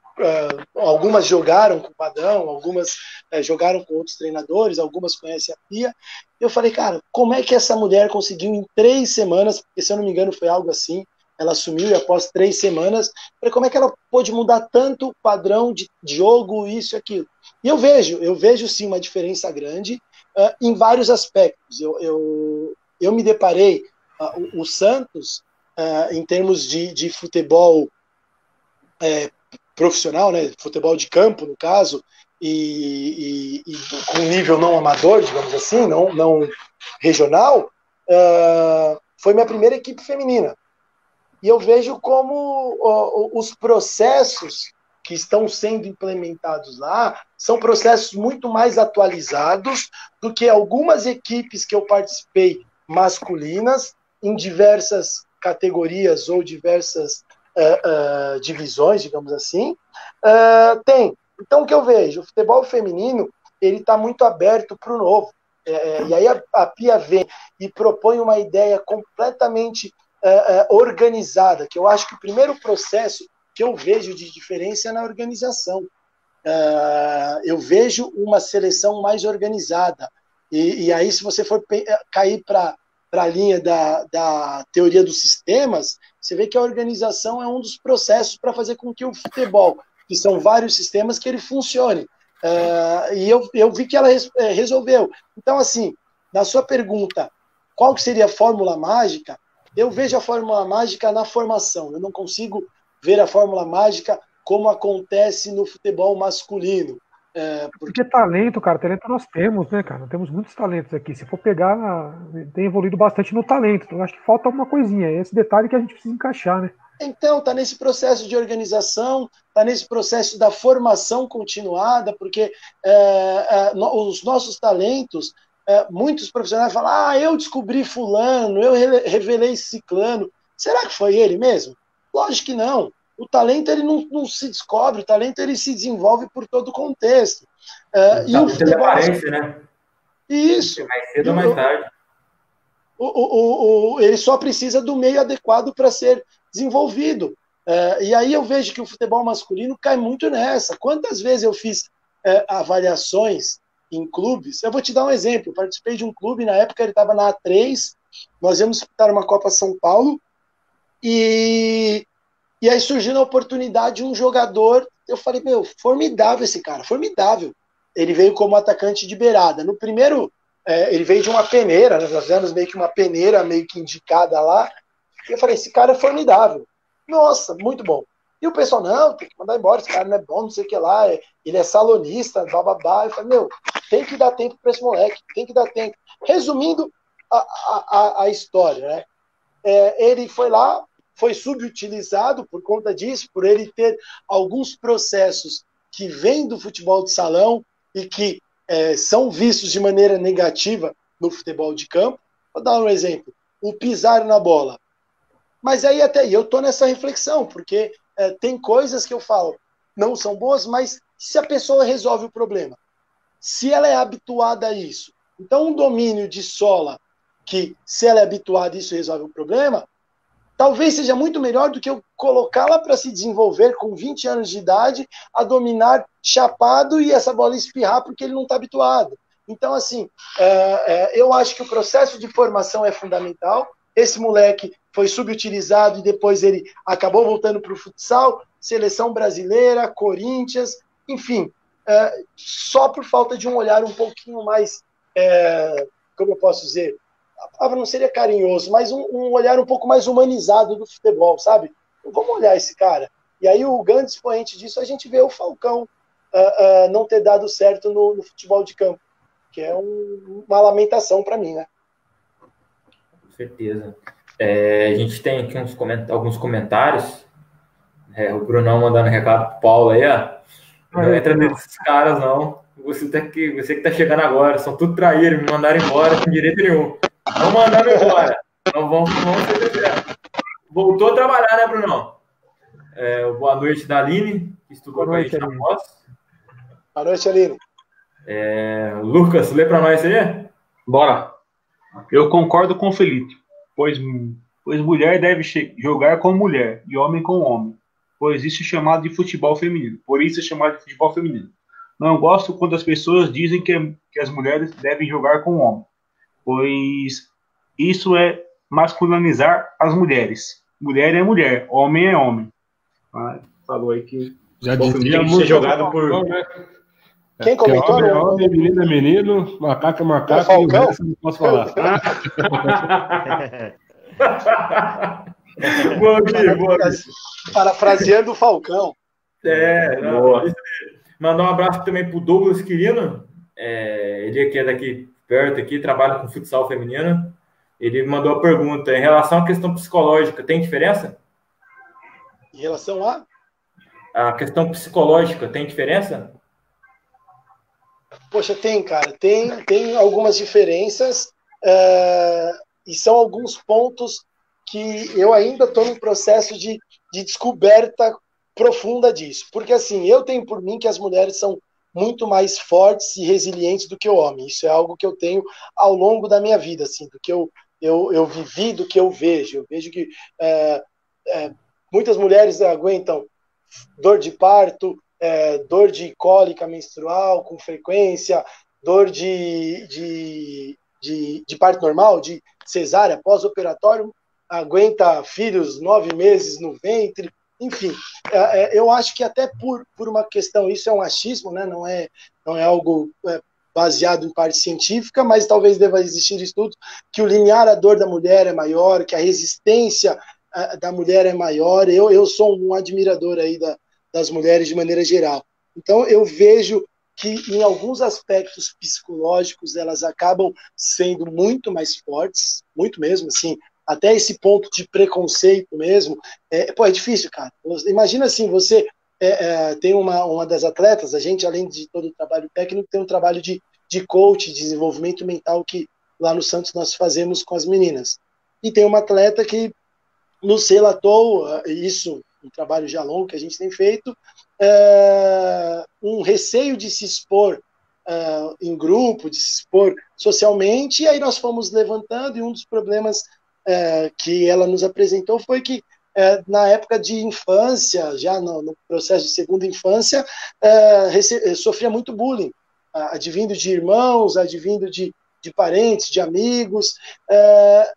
algumas jogaram com o Padrão, algumas jogaram com outros treinadores, algumas conhecem a Pia. Eu falei, cara, como é que essa mulher conseguiu em 3 semanas, porque se eu não me engano foi algo assim, ela assumiu e após 3 semanas, falei, como é que ela pôde mudar tanto o padrão de jogo, isso e aquilo? E eu vejo sim uma diferença grande em vários aspectos. Eu me deparei, o Santos, em termos de futebol profissional, né, futebol de campo, no caso, e com nível não amador, digamos assim, não regional, foi minha primeira equipe feminina. E eu vejo como os processos que estão sendo implementados lá são processos muito mais atualizados do que algumas equipes que eu participei masculinas em diversas categorias ou diversas divisões, digamos assim, tem. Então, o que eu vejo? O futebol feminino ele está muito aberto para o novo. E aí a Pia vem e propõe uma ideia completamente organizada, que eu acho que o primeiro processo que eu vejo de diferença é na organização. Eu vejo uma seleção mais organizada. E aí, se você for cair para a linha da teoria dos sistemas, você vê que a organização é um dos processos para fazer com que o futebol, que são vários sistemas, que ele funcione. E eu vi que ela resolveu. Então, assim, na sua pergunta, qual que seria a fórmula mágica? Eu vejo a fórmula mágica na formação. Eu não consigo ver a fórmula mágica como acontece no futebol masculino. Porque talento, cara, talento nós temos, né, cara? Temos muitos talentos aqui. Se for pegar, tem evoluído bastante no talento. Então, eu acho que falta alguma coisinha. É esse detalhe que a gente precisa encaixar, né? Então, está nesse processo de organização, está nesse processo da formação continuada, porque os nossos talentos, muitos profissionais falam, eu descobri fulano, eu revelei ciclano. Será que foi ele mesmo? Lógico que não. O talento ele não se descobre, o talento ele se desenvolve por todo o contexto. E o futebol, aparência, né? Isso. Mais cedo ou mais tarde. Ele só precisa do meio adequado para ser desenvolvido. E aí eu vejo que o futebol masculino cai muito nessa. Quantas vezes eu fiz avaliações em clubes? Eu vou te dar um exemplo. Eu participei de um clube, na época ele estava na A3, nós íamos disputar uma Copa São Paulo, e aí surgiu a oportunidade de um jogador, eu falei, formidável esse cara, formidável. Ele veio como atacante de beirada. No primeiro, ele veio de uma peneira, nós fizemos meio que uma peneira, meio que indicada lá, e eu falei, esse cara é formidável. Nossa, muito bom. E o pessoal, não, tem que mandar embora, esse cara não é bom, não sei o que lá, ele é salonista, bababá. Eu falei, meu, tem que dar tempo para esse moleque, tem que dar tempo. Resumindo a história, né? Ele foi lá, foi subutilizado por conta disso, por ele ter alguns processos que vêm do futebol de salão e que são vistos de maneira negativa no futebol de campo. Vou dar um exemplo, o pisar na bola. Mas aí até eu estou nessa reflexão, porque tem coisas que eu falo, não são boas, mas se a pessoa resolve o problema, se ela é habituada a isso, então um domínio de sola, que se ela é habituada a isso resolve o problema, talvez seja muito melhor do que eu colocá-la para se desenvolver com 20 anos de idade, a dominar chapado e essa bola espirrar porque ele não está habituado. Então, assim, eu acho que o processo de formação é fundamental. Esse moleque foi subutilizado e depois ele acabou voltando para o futsal, seleção brasileira, Corinthians, enfim, só por falta de um olhar um pouquinho mais, como eu posso dizer, a palavra não seria carinhoso, mas um olhar um pouco mais humanizado do futebol, sabe? Vamos olhar esse cara. E aí o grande expoente disso, a gente vê o Falcão não ter dado certo no futebol de campo, que é uma lamentação para mim, né? Com certeza. A gente tem aqui alguns comentários. O Brunão mandando recado pro Paulo aí, ó. Não entra nesses caras, não. Você que tá chegando agora, são tudo traíros, me mandaram embora sem direito nenhum. Não mandaram embora. Não vão ser devendo. Voltou a trabalhar, né, Brunão? Boa noite da Aline, que estudou com a gente na pós. Boa noite, Aline. Lucas, lê para nós aí? Bora. Eu concordo com o Felipe, pois mulher deve jogar com mulher e homem com homem, pois isso é chamado de futebol feminino. Não gosto quando as pessoas dizem que as mulheres devem jogar com homem, pois isso é masculinizar as mulheres. Mulher é mulher, homem é homem. Falou aí que já dizia muito ser jogado por... Quem comentou? Homem é homem, menino é menino, macaco é macaco, e o resto não posso falar. Parafraseando o Falcão. Mandar um abraço também pro Douglas Quirino. Ele que é daqui perto, aqui, trabalha com futsal feminino. Ele mandou a pergunta em relação à questão psicológica. Tem diferença? Em relação a questão psicológica, tem diferença? Poxa, tem, cara. Tem algumas diferenças e são alguns pontos que eu ainda estou no processo de descoberta profunda disso. Porque, assim, eu tenho por mim que as mulheres são muito mais fortes e resilientes do que o homem. Isso é algo que eu tenho ao longo da minha vida, assim, do que eu vivi, do que eu vejo. Eu vejo que muitas mulheres aguentam dor de parto, dor de cólica menstrual com frequência, dor de parto normal, de cesárea, pós-operatório, aguenta filhos 9 meses no ventre, enfim. Eu acho que até por uma questão, isso é um achismo, né? Não é algo baseado em parte científica, mas talvez deva existir estudos que o limiar à dor da mulher é maior, que a resistência da mulher é maior. Eu sou um admirador aí das mulheres de maneira geral. Então, eu vejo que, em alguns aspectos psicológicos, elas acabam sendo muito mais fortes, muito mesmo, assim, até esse ponto de preconceito mesmo. É difícil, cara. Imagina assim, você tem uma das atletas, a gente, além de todo o trabalho técnico, tem um trabalho de coach, de desenvolvimento mental que lá no Santos nós fazemos com as meninas. E tem uma atleta que nos relatou isso, um trabalho já longo que a gente tem feito, um receio de se expor em grupo, de se expor socialmente, e aí nós fomos levantando, e um dos problemas que ela nos apresentou foi que na época de infância, já no processo de segunda infância, sofria muito bullying, advindo de irmãos, advindo de parentes, de amigos,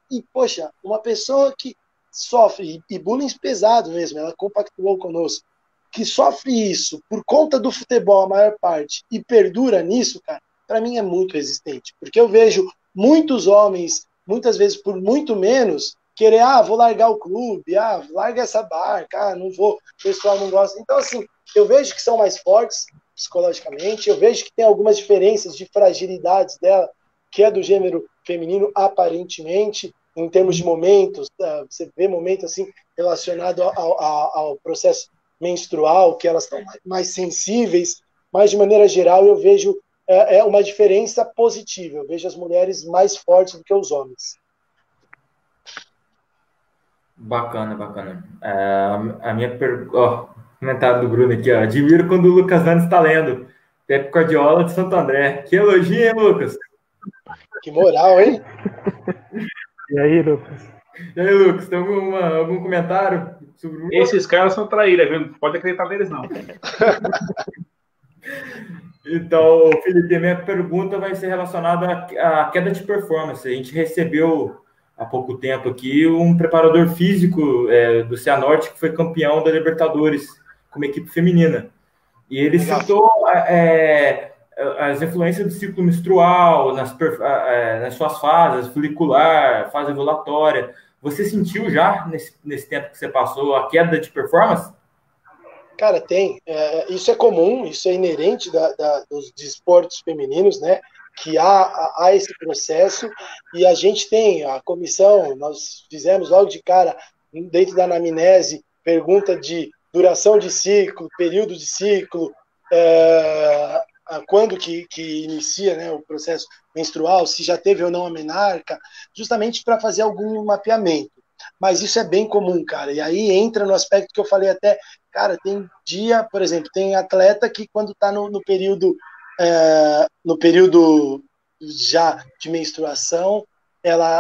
e poxa, uma pessoa que sofre, e bullying pesado mesmo, ela compactuou conosco, que sofre isso por conta do futebol a maior parte e perdura nisso, cara, para mim é muito resistente, porque eu vejo muitos homens, muitas vezes por muito menos, querer, vou largar o clube, larga essa barca, não vou, o pessoal não gosta. Então, assim, eu vejo que são mais fortes psicologicamente, eu vejo que tem algumas diferenças de fragilidades dela, que é do gênero feminino, aparentemente, em termos de momentos, você vê momentos assim relacionados ao processo menstrual, que elas estão mais sensíveis, mas de maneira geral eu vejo uma diferença positiva, eu vejo as mulheres mais fortes do que os homens. Bacana, bacana. A minha pergunta, comentário do Bruno aqui, ó. Admiro quando o Lucas Nandes está lendo. Pepe Guardiola de Santo André. Que elogio, hein, Lucas? Que moral, hein? E aí, Lucas? E aí, Lucas, tem algum comentário sobre o... Esses caras são traíras, viu? Não pode acreditar neles, não. Então, Felipe, a minha pergunta vai ser relacionada à queda de performance. A gente recebeu há pouco tempo aqui um preparador físico do Cianorte que foi campeão da Libertadores como equipe feminina. E ele citou as influências do ciclo menstrual nas suas fases, folicular, fase ovulatória. Você sentiu já, nesse tempo que você passou, a queda de performance? Cara, tem. Isso é comum, isso é inerente dos esportes femininos, né? Que há esse processo, e a gente tem a comissão, nós fizemos logo de cara, dentro da anamnese, pergunta de duração de ciclo, período de ciclo, quando que inicia, né, o processo menstrual, se já teve ou não a menarca, justamente para fazer algum mapeamento. Mas isso é bem comum, cara, e aí entra no aspecto que eu falei até, cara, tem dia, por exemplo, tem atleta que quando está no período já de menstruação,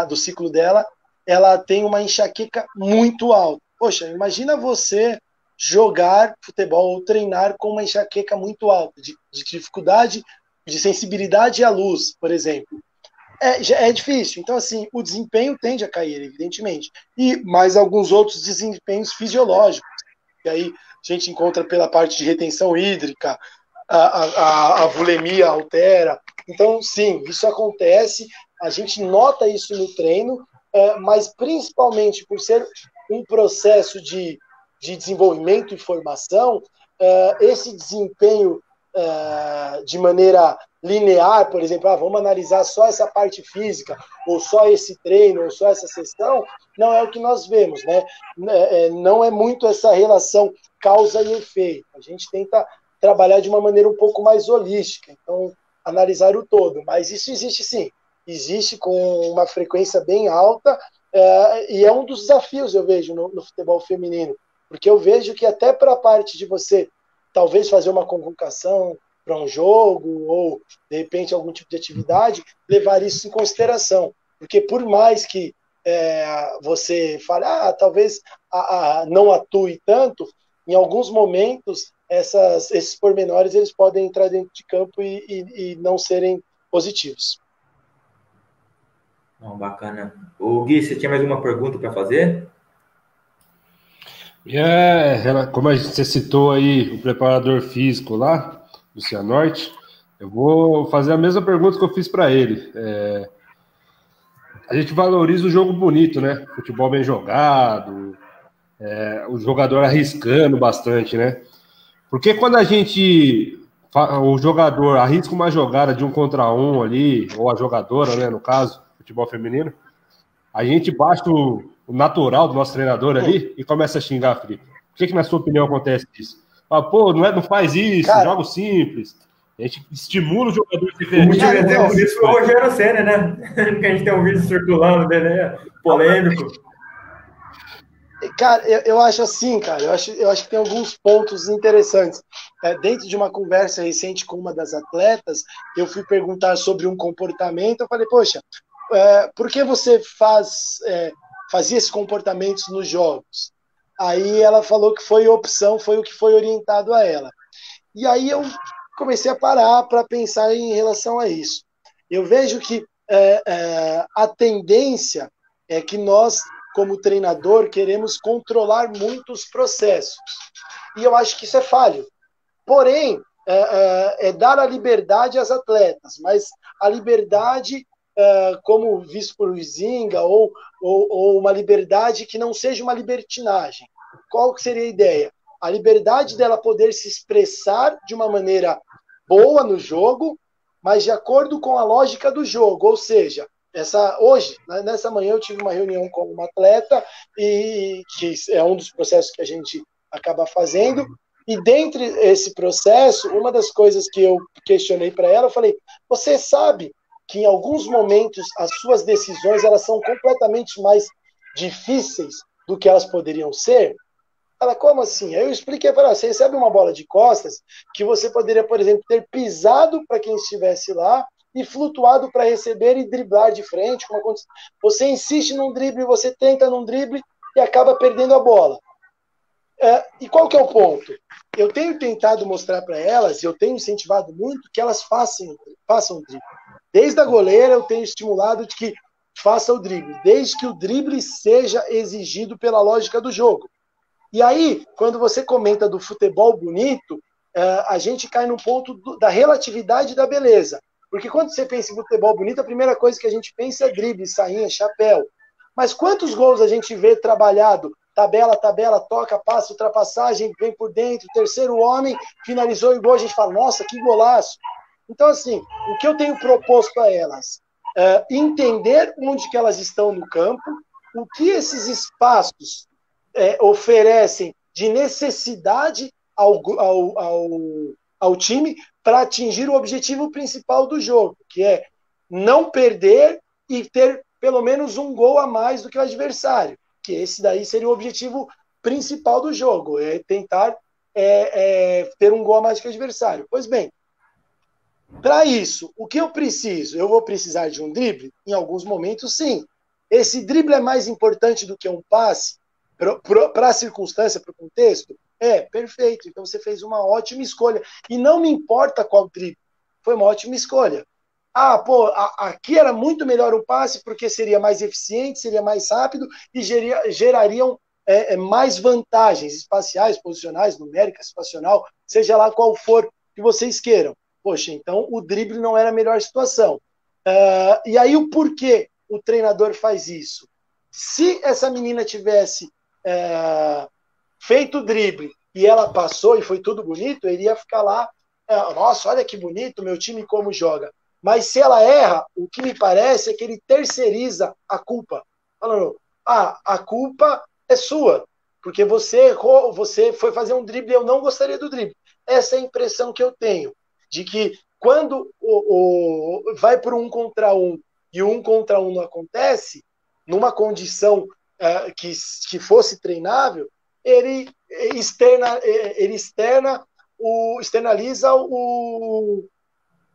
do ciclo dela, ela tem uma enxaqueca muito alta. Poxa, imagina você jogar futebol ou treinar com uma enxaqueca muito alta, de dificuldade, de sensibilidade à luz, por exemplo. É difícil. Então, assim, o desempenho tende a cair, evidentemente. E mais alguns outros desempenhos fisiológicos. E aí a gente encontra pela parte de retenção hídrica, a bulimia altera. Então, sim, isso acontece, a gente nota isso no treino, mas principalmente por ser um processo de desenvolvimento e formação, esse desempenho de maneira linear, por exemplo, vamos analisar só essa parte física, ou só esse treino, ou só essa sessão, não é o que nós vemos, né? Não é muito essa relação causa e efeito. A gente tenta trabalhar de uma maneira um pouco mais holística, então analisar o todo, mas isso existe sim, existe com uma frequência bem alta, e é um dos desafios, eu vejo, no futebol feminino, porque eu vejo que até para a parte de você talvez fazer uma convocação para um jogo, ou de repente algum tipo de atividade, levar isso em consideração, porque por mais que você fale, talvez não atue tanto, em alguns momentos esses pormenores eles podem entrar dentro de campo e não serem positivos. Bacana. O Gui, você tinha mais uma pergunta para fazer? Como você citou aí o preparador físico lá do Cianorte, eu vou fazer a mesma pergunta que eu fiz para ele. A gente valoriza o jogo bonito, né? Futebol bem jogado, o jogador arriscando bastante, né? Porque quando o jogador arrisca uma jogada de 1 contra 1 ali, ou a jogadora, né, no caso, futebol feminino, a gente baixa o natural do nosso treinador ali e começa a xingar, Felipe. Por que na sua opinião acontece isso? Não faz isso, cara, jogo simples. A gente estimula o jogador diferente. O último exemplo disso foi o Rogério Ceni, né? Que a gente tem um vídeo circulando dele, né? Polêmico. Cara, eu acho assim, cara, eu acho que tem alguns pontos interessantes. Dentro de uma conversa recente com uma das atletas, eu fui perguntar sobre um comportamento, eu falei, poxa, por que você fazia esses comportamentos nos jogos? Aí ela falou que foi opção, foi o que foi orientado a ela. E aí eu comecei a parar para pensar em relação a isso. Eu vejo que a tendência é que nós, como treinador, queremos controlar muito os processos. E eu acho que isso é falho. Porém, é dar a liberdade às atletas, mas a liberdade, como visto por Huizinga, ou ou uma liberdade que não seja uma libertinagem. Qual que seria a ideia? A liberdade dela poder se expressar de uma maneira boa no jogo, mas de acordo com a lógica do jogo. Ou seja, hoje, nessa manhã, eu tive uma reunião com uma atleta, e que é um dos processos que a gente acaba fazendo, e dentre esse processo, uma das coisas que eu questionei para ela, eu falei, você sabe que em alguns momentos as suas decisões elas são completamente mais difíceis do que elas poderiam ser? Ela, como assim? Aí eu expliquei para ela, você recebe uma bola de costas que você poderia, por exemplo, ter pisado para quem estivesse lá e flutuado para receber e driblar de frente. Você insiste num drible, você tenta num drible e acaba perdendo a bola. E qual que é o ponto? Eu tenho tentado mostrar para elas, e eu tenho incentivado muito, que elas façam o drible. Desde a goleira eu tenho estimulado de que faça o drible, desde que o drible seja exigido pela lógica do jogo. E aí, quando você comenta do futebol bonito, a gente cai no ponto da relatividade da beleza. Porque quando você pensa em futebol bonito, a primeira coisa que a gente pensa é drible, sainha, chapéu. Mas quantos gols a gente vê trabalhado? Tabela, toca, passa, ultrapassagem, vem por dentro, terceiro homem, finalizou e gol, a gente fala, nossa, que golaço. Então, assim, o que eu tenho proposto a elas? Entender onde que elas estão no campo, o que esses espaços oferecem de necessidade ao time para atingir o objetivo principal do jogo, que é não perder e ter pelo menos um gol a mais do que o adversário, que esse daí seria o objetivo principal do jogo, é tentar ter um gol a mais do que o adversário. Pois bem, para isso, o que eu preciso? Eu vou precisar de um drible? Em alguns momentos, sim. Esse drible é mais importante do que um passe? Para a circunstância, para o contexto? Perfeito. Então você fez uma ótima escolha. E não me importa qual drible. Foi uma ótima escolha. Aqui era muito melhor o passe porque seria mais eficiente, seria mais rápido e gerariam mais vantagens espaciais, posicionais, numéricas, situacional, seja lá qual for que vocês queiram. Poxa, então o drible não era a melhor situação. E aí o porquê o treinador faz isso? Se essa menina tivesse feito o drible e ela passou e foi tudo bonito, eu iria ficar lá, nossa, olha que bonito, meu time como joga. Mas se ela erra, o que me parece é que ele terceiriza a culpa. Falando, a culpa é sua, porque você errou, você foi fazer um drible e eu não gostaria do drible. Essa é a impressão que eu tenho, de que quando vai para o 1 contra 1 e o 1 contra 1 não acontece, numa condição que fosse treinável, ele externaliza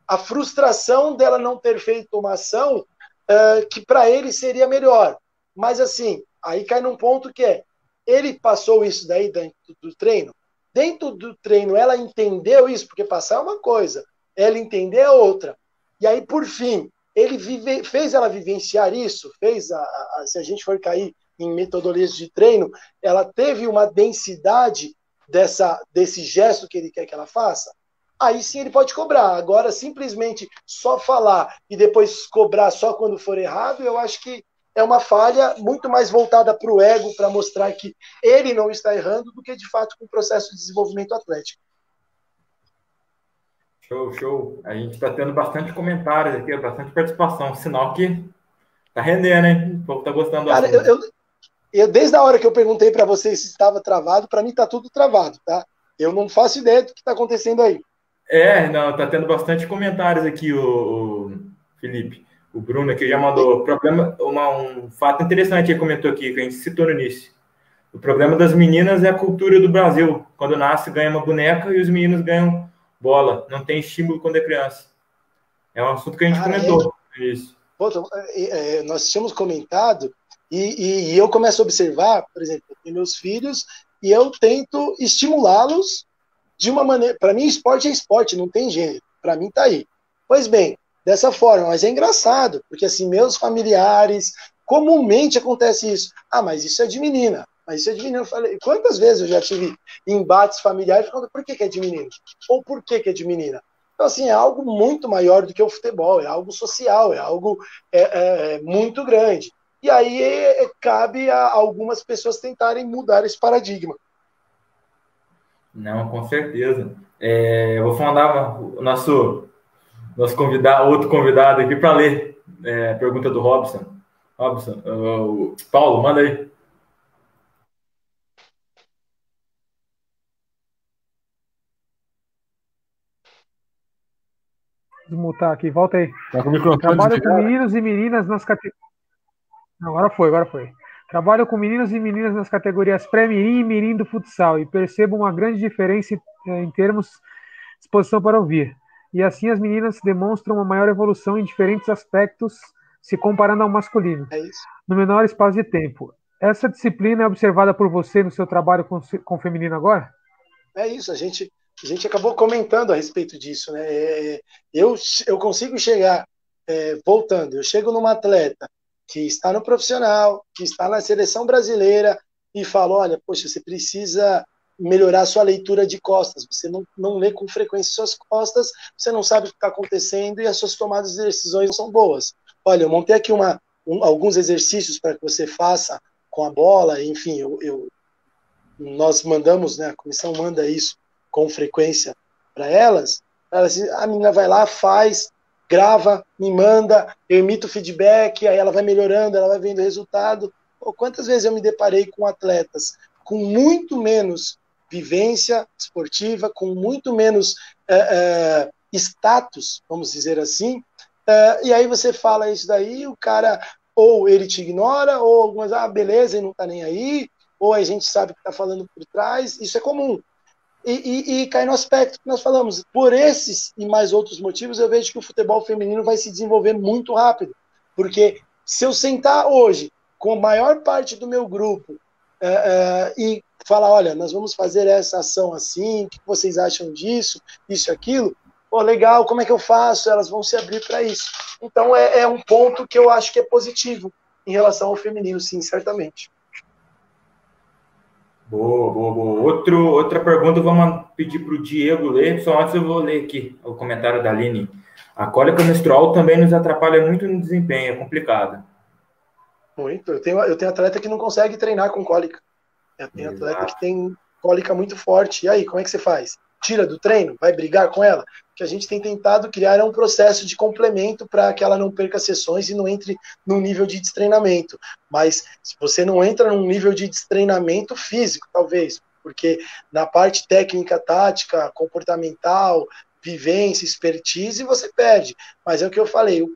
a frustração dela não ter feito uma ação que para ele seria melhor. Mas assim, aí cai num ponto que ele passou isso daí dentro do treino. Dentro do treino ela entendeu isso, porque passar é uma coisa, ela entender é outra. E aí, por fim, ele fez ela vivenciar isso, se a gente for cair em metodologias de treino, ela teve uma densidade desse gesto que ele quer que ela faça. Aí sim ele pode cobrar. Agora, simplesmente só falar e depois cobrar só quando for errado, eu acho que é uma falha muito mais voltada para o ego, para mostrar que ele não está errando, do que, de fato, com o processo de desenvolvimento atlético. Show. A gente está tendo bastante comentários aqui, bastante participação. Sinal que tá rendendo, hein? O povo tá gostando. Cara, eu desde a hora que eu perguntei para vocês se estava travado, para mim tá tudo travado, tá? Eu não faço ideia do que está acontecendo aí. Tá tendo bastante comentários aqui, o Felipe. O Bruno aqui já mandou um fato interessante que comentou aqui, que a gente citou no início. O problema das meninas é a cultura do Brasil. Quando nasce, ganha uma boneca e os meninos ganham bola. Não tem estímulo quando é criança. É um assunto que a gente comentou. Isso. Nós tínhamos comentado e eu começo a observar, por exemplo, meus filhos, e eu tento estimulá-los de uma maneira... Para mim, esporte é esporte, não tem gênero. Para mim, tá aí. Pois bem, dessa forma, mas é engraçado, porque assim, meus familiares, comumente acontece isso. Mas isso é de menina. Mas isso é de menino. Eu falei, quantas vezes eu já tive embates familiares falando por que é de menino? Ou por que é de menina? Então, assim, é algo muito maior do que o futebol, é algo social, é algo muito grande. e aí cabe a algumas pessoas tentarem mudar esse paradigma. Não, com certeza. Eu vou mandar o nosso convidado, outro convidado aqui para ler a pergunta do Robson. Robson, o Paulo, manda aí. Desmutar aqui, volta aí. Tá com o microfone Trabalho com desligado? meninos e meninas nas categorias. Agora foi. Trabalho com meninos e meninas nas categorias pré-mirim e mirim do futsal e percebo uma grande diferença em termos de disposição para ouvir. E assim as meninas demonstram uma maior evolução em diferentes aspectos se comparando ao masculino, É isso. no menor espaço de tempo. Essa disciplina é observada por você no seu trabalho com o feminino agora? É isso, a gente acabou comentando a respeito disso, né? Eu consigo chegar, voltando, eu chego numa atleta que está no profissional, que está na seleção brasileira e falo, olha, poxa, você precisa melhorar sua leitura de costas, você não lê com frequência suas costas, você não sabe o que está acontecendo e as suas tomadas de decisões não são boas. Olha, eu montei aqui alguns exercícios para que você faça com a bola, enfim, nós mandamos, né, a comissão manda isso com frequência para elas, a menina vai lá, faz, grava, me manda, eu emito feedback, aí ela vai melhorando, ela vai vendo o resultado. Quantas vezes eu me deparei com atletas com muito menos vivência esportiva, com muito menos status, vamos dizer assim, e aí você fala isso daí, o cara ou ele te ignora, ou algumas, beleza, ele não tá nem aí, ou a gente sabe o que está falando por trás, isso é comum. E cai no aspecto que nós falamos. Por esses e mais outros motivos, eu vejo que o futebol feminino vai se desenvolver muito rápido. Porque se eu sentar hoje com a maior parte do meu grupo e falar, olha, nós vamos fazer essa ação assim, o que vocês acham disso, isso e aquilo, pô, legal, como é que eu faço? Elas vão se abrir para isso. Então é um ponto que eu acho que é positivo em relação ao feminino, sim, certamente. Boa. Outra pergunta, vamos pedir para o Diego ler, só antes eu vou ler aqui o comentário da Aline. A cólica menstrual também nos atrapalha muito no desempenho, é complicado. Muito. Eu tenho atleta que não consegue treinar com cólica. Eu tenho atleta que tem cólica muito forte. E aí, como é que você faz? Tira do treino? Vai brigar com ela? O que a gente tem tentado criar é um processo de complemento para que ela não perca sessões e não entre num nível de destreinamento. Mas se você não entra num nível de destreinamento físico, talvez, porque na parte técnica, tática, comportamental, vivência, expertise, você perde. Mas é o que eu falei,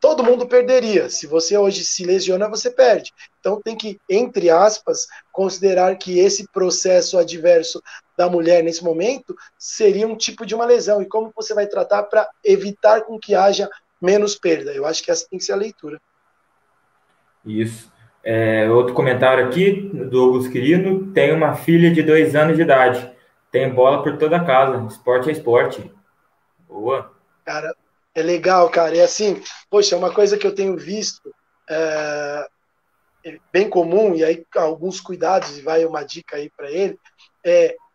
todo mundo perderia. Se você hoje se lesiona, você perde. Então tem que, entre aspas, considerar que esse processo adverso da mulher nesse momento seria um tipo de uma lesão. E como você vai tratar para evitar com que haja menos perda? Eu acho que essa tem que ser a leitura. Isso. Outro comentário aqui, do Douglas Quirino, tem uma filha de 2 anos de idade. Tem bola por toda a casa. Esporte é esporte. Boa. Cara, é legal, cara. É assim, poxa, é uma coisa que eu tenho visto bem comum, e aí alguns cuidados, e vai uma dica aí para ele,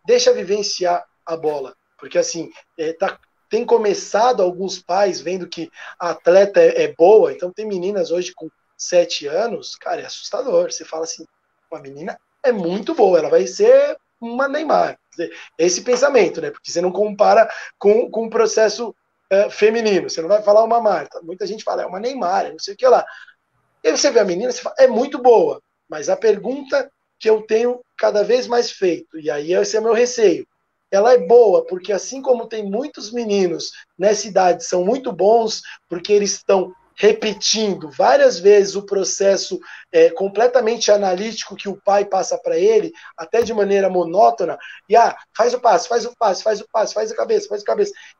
deixa vivenciar a bola. Porque assim, tem começado alguns pais vendo que a atleta é boa, então tem meninas hoje com 7 anos, cara, é assustador. Você fala assim, uma menina é muito boa, ela vai ser uma Neymar. Esse pensamento, né? Porque você não compara com um processo feminino, você não vai falar uma Marta. Muita gente fala, é uma Neymar, não sei o que lá. E aí você vê a menina, você fala, é muito boa. Mas a pergunta que eu tenho cada vez mais feito, e aí esse é meu receio, ela é boa porque assim como tem muitos meninos nessa idade são muito bons, porque eles estão repetindo várias vezes o processo completamente analítico que o pai passa para ele, até de maneira monótona, e faz o passe, faz a cabeça,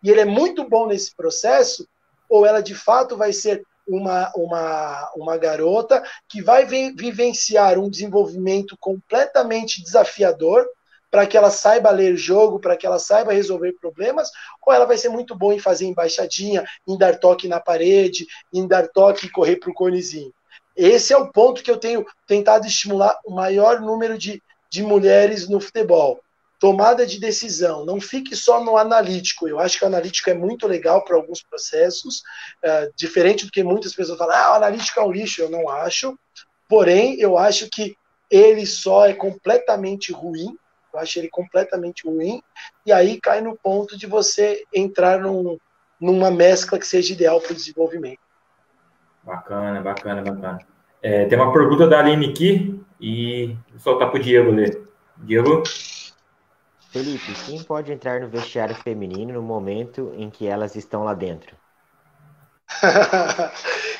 e ele é muito bom nesse processo, ou ela de fato vai ser uma garota que vai vivenciar um desenvolvimento completamente desafiador, para que ela saiba ler jogo, para que ela saiba resolver problemas, ou ela vai ser muito boa em fazer embaixadinha, em dar toque na parede, em dar toque e correr para o conezinho. Esse é o ponto que eu tenho tentado estimular o maior número de mulheres no futebol. tomada de decisão, não fique só no analítico. Eu acho que o analítico é muito legal para alguns processos, diferente do que muitas pessoas falam, o analítico é um lixo, eu não acho. Porém, eu acho que ele só é completamente ruim, eu acho ele completamente ruim, e aí cai no ponto de você entrar numa mescla que seja ideal para o desenvolvimento. Bacana. Tem uma pergunta da Aline aqui, e vou soltar para o Diego ler. Diego? Felipe, quem pode entrar no vestiário feminino no momento em que elas estão lá dentro?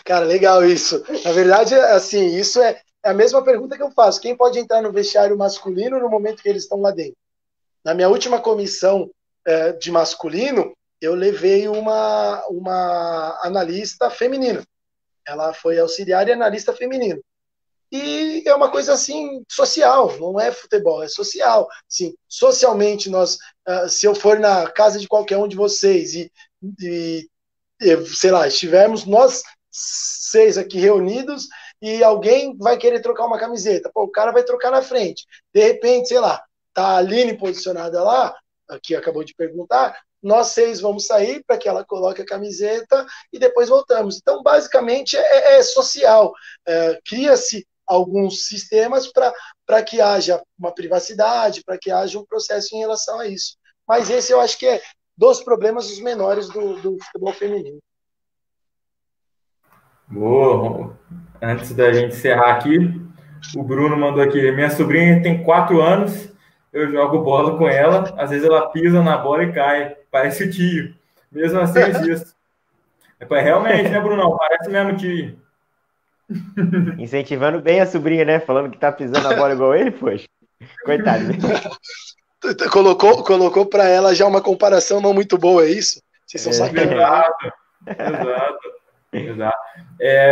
Cara, legal isso. Na verdade, assim, isso é a mesma pergunta que eu faço. Quem pode entrar no vestiário masculino no momento que eles estão lá dentro? Na minha última comissão de masculino, eu levei uma analista feminina. Ela foi auxiliar e analista feminino. E é uma coisa assim, social, não é futebol, é social. Sim, socialmente, se eu for na casa de qualquer um de vocês e sei lá, estivermos nós 6 aqui reunidos e alguém vai querer trocar uma camiseta, o cara vai trocar na frente. De repente, sei lá, tá a Aline posicionada lá, que acabou de perguntar, nós 6 vamos sair para que ela coloque a camiseta e depois voltamos. Então, basicamente, é social. Cria-se alguns sistemas para que haja uma privacidade, para que haja um processo em relação a isso. Mas esse eu acho que é dos problemas os menores do futebol feminino. Boa. Antes da gente encerrar aqui, o Bruno mandou aqui, minha sobrinha tem 4 anos, eu jogo bola com ela, às vezes ela pisa na bola e cai, parece o tio, mesmo assim existe. Realmente, né, Brunão? Parece mesmo tio. Incentivando bem a sobrinha, né? Falando que tá pisando na bola igual ele, poxa. Coitado. Colocou para ela já uma comparação não muito boa, é isso? Vocês são sacanas. Exato.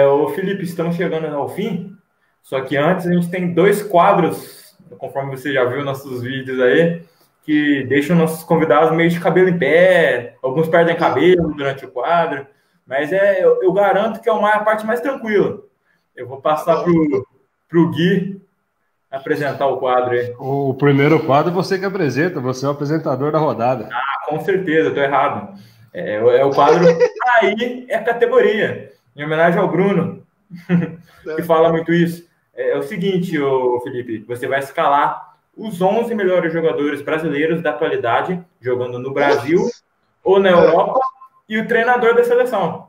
Ô Felipe, estamos chegando ao fim, só que antes a gente tem 2 quadros, conforme você já viu nossos vídeos aí, que deixam nossos convidados meio de cabelo em pé, alguns perdem cabelo durante o quadro, mas eu garanto que é a parte mais tranquila. Eu vou passar pro Gui apresentar o quadro aí. O primeiro quadro você que apresenta, você é o apresentador da rodada. Com certeza, eu tô errado. É o quadro aí é a categoria, em homenagem ao Bruno, que fala muito isso. É o seguinte, Felipe, você vai escalar os 11 melhores jogadores brasileiros da atualidade, jogando no Brasil ou na Europa, e o treinador da seleção.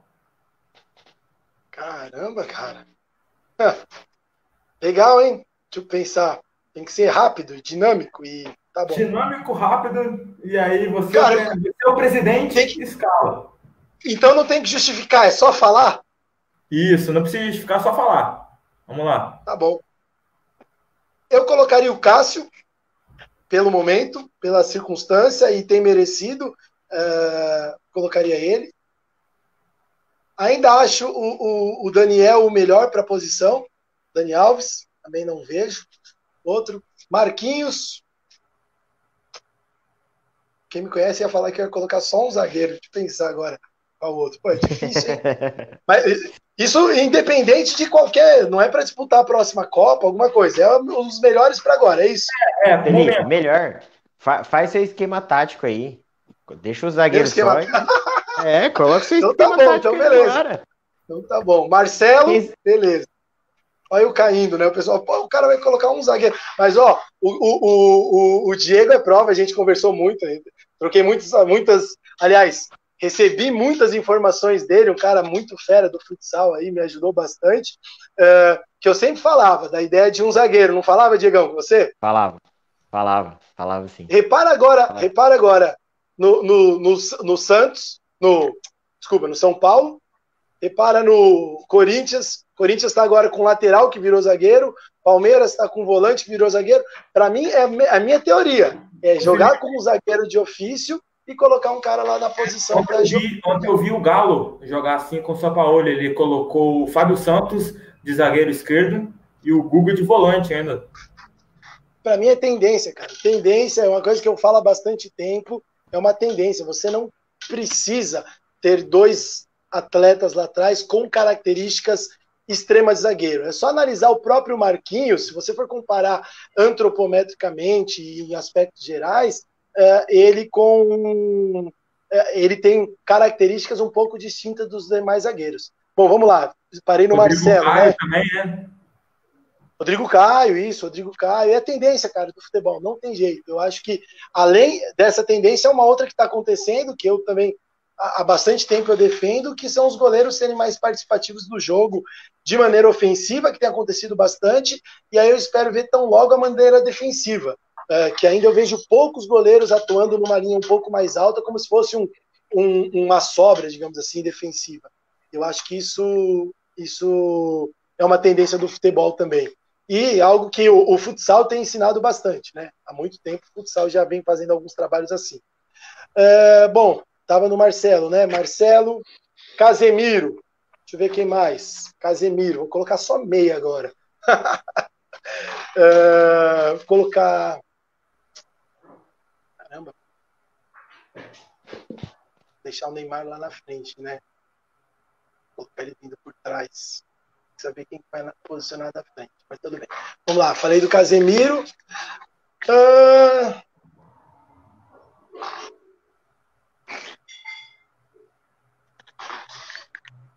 Caramba, cara. Legal, hein? Deixa eu pensar. Tem que ser rápido, dinâmico e tá bom. Dinâmico, rápido, e aí você é o presidente, escala. Então não tem que justificar, é só falar? Isso, não precisa justificar, só falar. Vamos lá. Tá bom. Eu colocaria o Cássio, pelo momento, pela circunstância, e tem merecido, colocaria ele. Ainda acho o Daniel o melhor para a posição. Dani Alves, também não vejo. Outro. Marquinhos. Quem me conhece ia falar que ia colocar só um zagueiro. Deixa eu pensar agora qual outro. Pô, é difícil, hein? Mas isso independente de qualquer... Não é para disputar a próxima Copa, alguma coisa. É os melhores para agora, é isso? Felipe, melhor. Faz seu esquema tático aí. Deixa os zagueiros só. Coloca seu esquema tático. Então beleza. Agora. Então tá bom. Marcelo, beleza. Olha eu caindo, né? O pessoal, o cara vai colocar um zagueiro. Mas, o Diego é prova, a gente conversou muito. Troquei muitas... Aliás, recebi muitas informações dele, um cara muito fera do futsal aí, me ajudou bastante. Que eu sempre falava da ideia de um zagueiro. Não falava, Diegão, com você? Falava sim. Repara agora no Santos, no São Paulo. Repara no Corinthians. Corinthians está agora com lateral que virou zagueiro. Palmeiras está com volante que virou zagueiro. Para mim, é a minha teoria. É jogar com um zagueiro de ofício e colocar um cara lá na posição. Ontem eu vi o Galo jogar assim com o São Paulo. Ele colocou o Fábio Santos de zagueiro esquerdo e o Guga de volante ainda. Para mim é tendência, cara. Tendência é uma coisa que eu falo há bastante tempo. É uma tendência. Você não precisa ter 2 atletas lá atrás com características extrema de zagueiro. É só analisar o próprio Marquinhos, se você for comparar antropometricamente e em aspectos gerais, ele tem características um pouco distintas dos demais zagueiros. Bom, vamos lá. Parei no Rodrigo Marcelo, Caio né? também, né? Rodrigo Caio, isso, Rodrigo Caio. É a tendência, cara, do futebol, não tem jeito. Eu acho que, além dessa tendência, é uma outra que está acontecendo, que eu também, há bastante tempo eu defendo, que são os goleiros serem mais participativos do jogo de maneira ofensiva, que tem acontecido bastante, e aí eu espero ver tão logo a maneira defensiva, que ainda eu vejo poucos goleiros atuando numa linha um pouco mais alta, como se fosse uma sobra, digamos assim, defensiva. Eu acho que isso é uma tendência do futebol também. E algo que o futsal tem ensinado bastante, né? Há muito tempo o futsal já vem fazendo alguns trabalhos assim. Bom, estava no Marcelo, né? Marcelo, Casemiro. Deixa eu ver quem mais. Casemiro, vou colocar só meia agora. Vou colocar... Caramba. Deixar o Neymar lá na frente, né? Vou colocar ele vindo por trás. Saber quem vai posicionar da frente, mas tudo bem. Vamos lá, falei do Casemiro.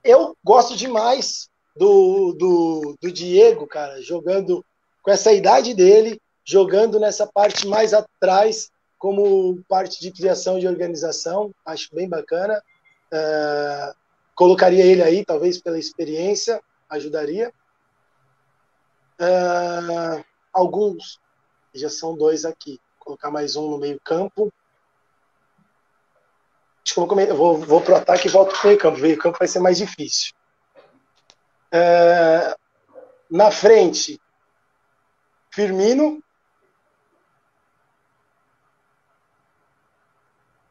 Eu gosto demais do Diego, cara, jogando com essa idade dele, jogando nessa parte mais atrás, como parte de criação de organização. Acho bem bacana. Colocaria ele aí, talvez pela experiência. Ajudaria. Alguns, já são 2 aqui. Vou colocar mais um no meio campo. Acho que eu vou pro ataque e volto pro meio campo. O meio campo vai ser mais difícil. Na frente, Firmino.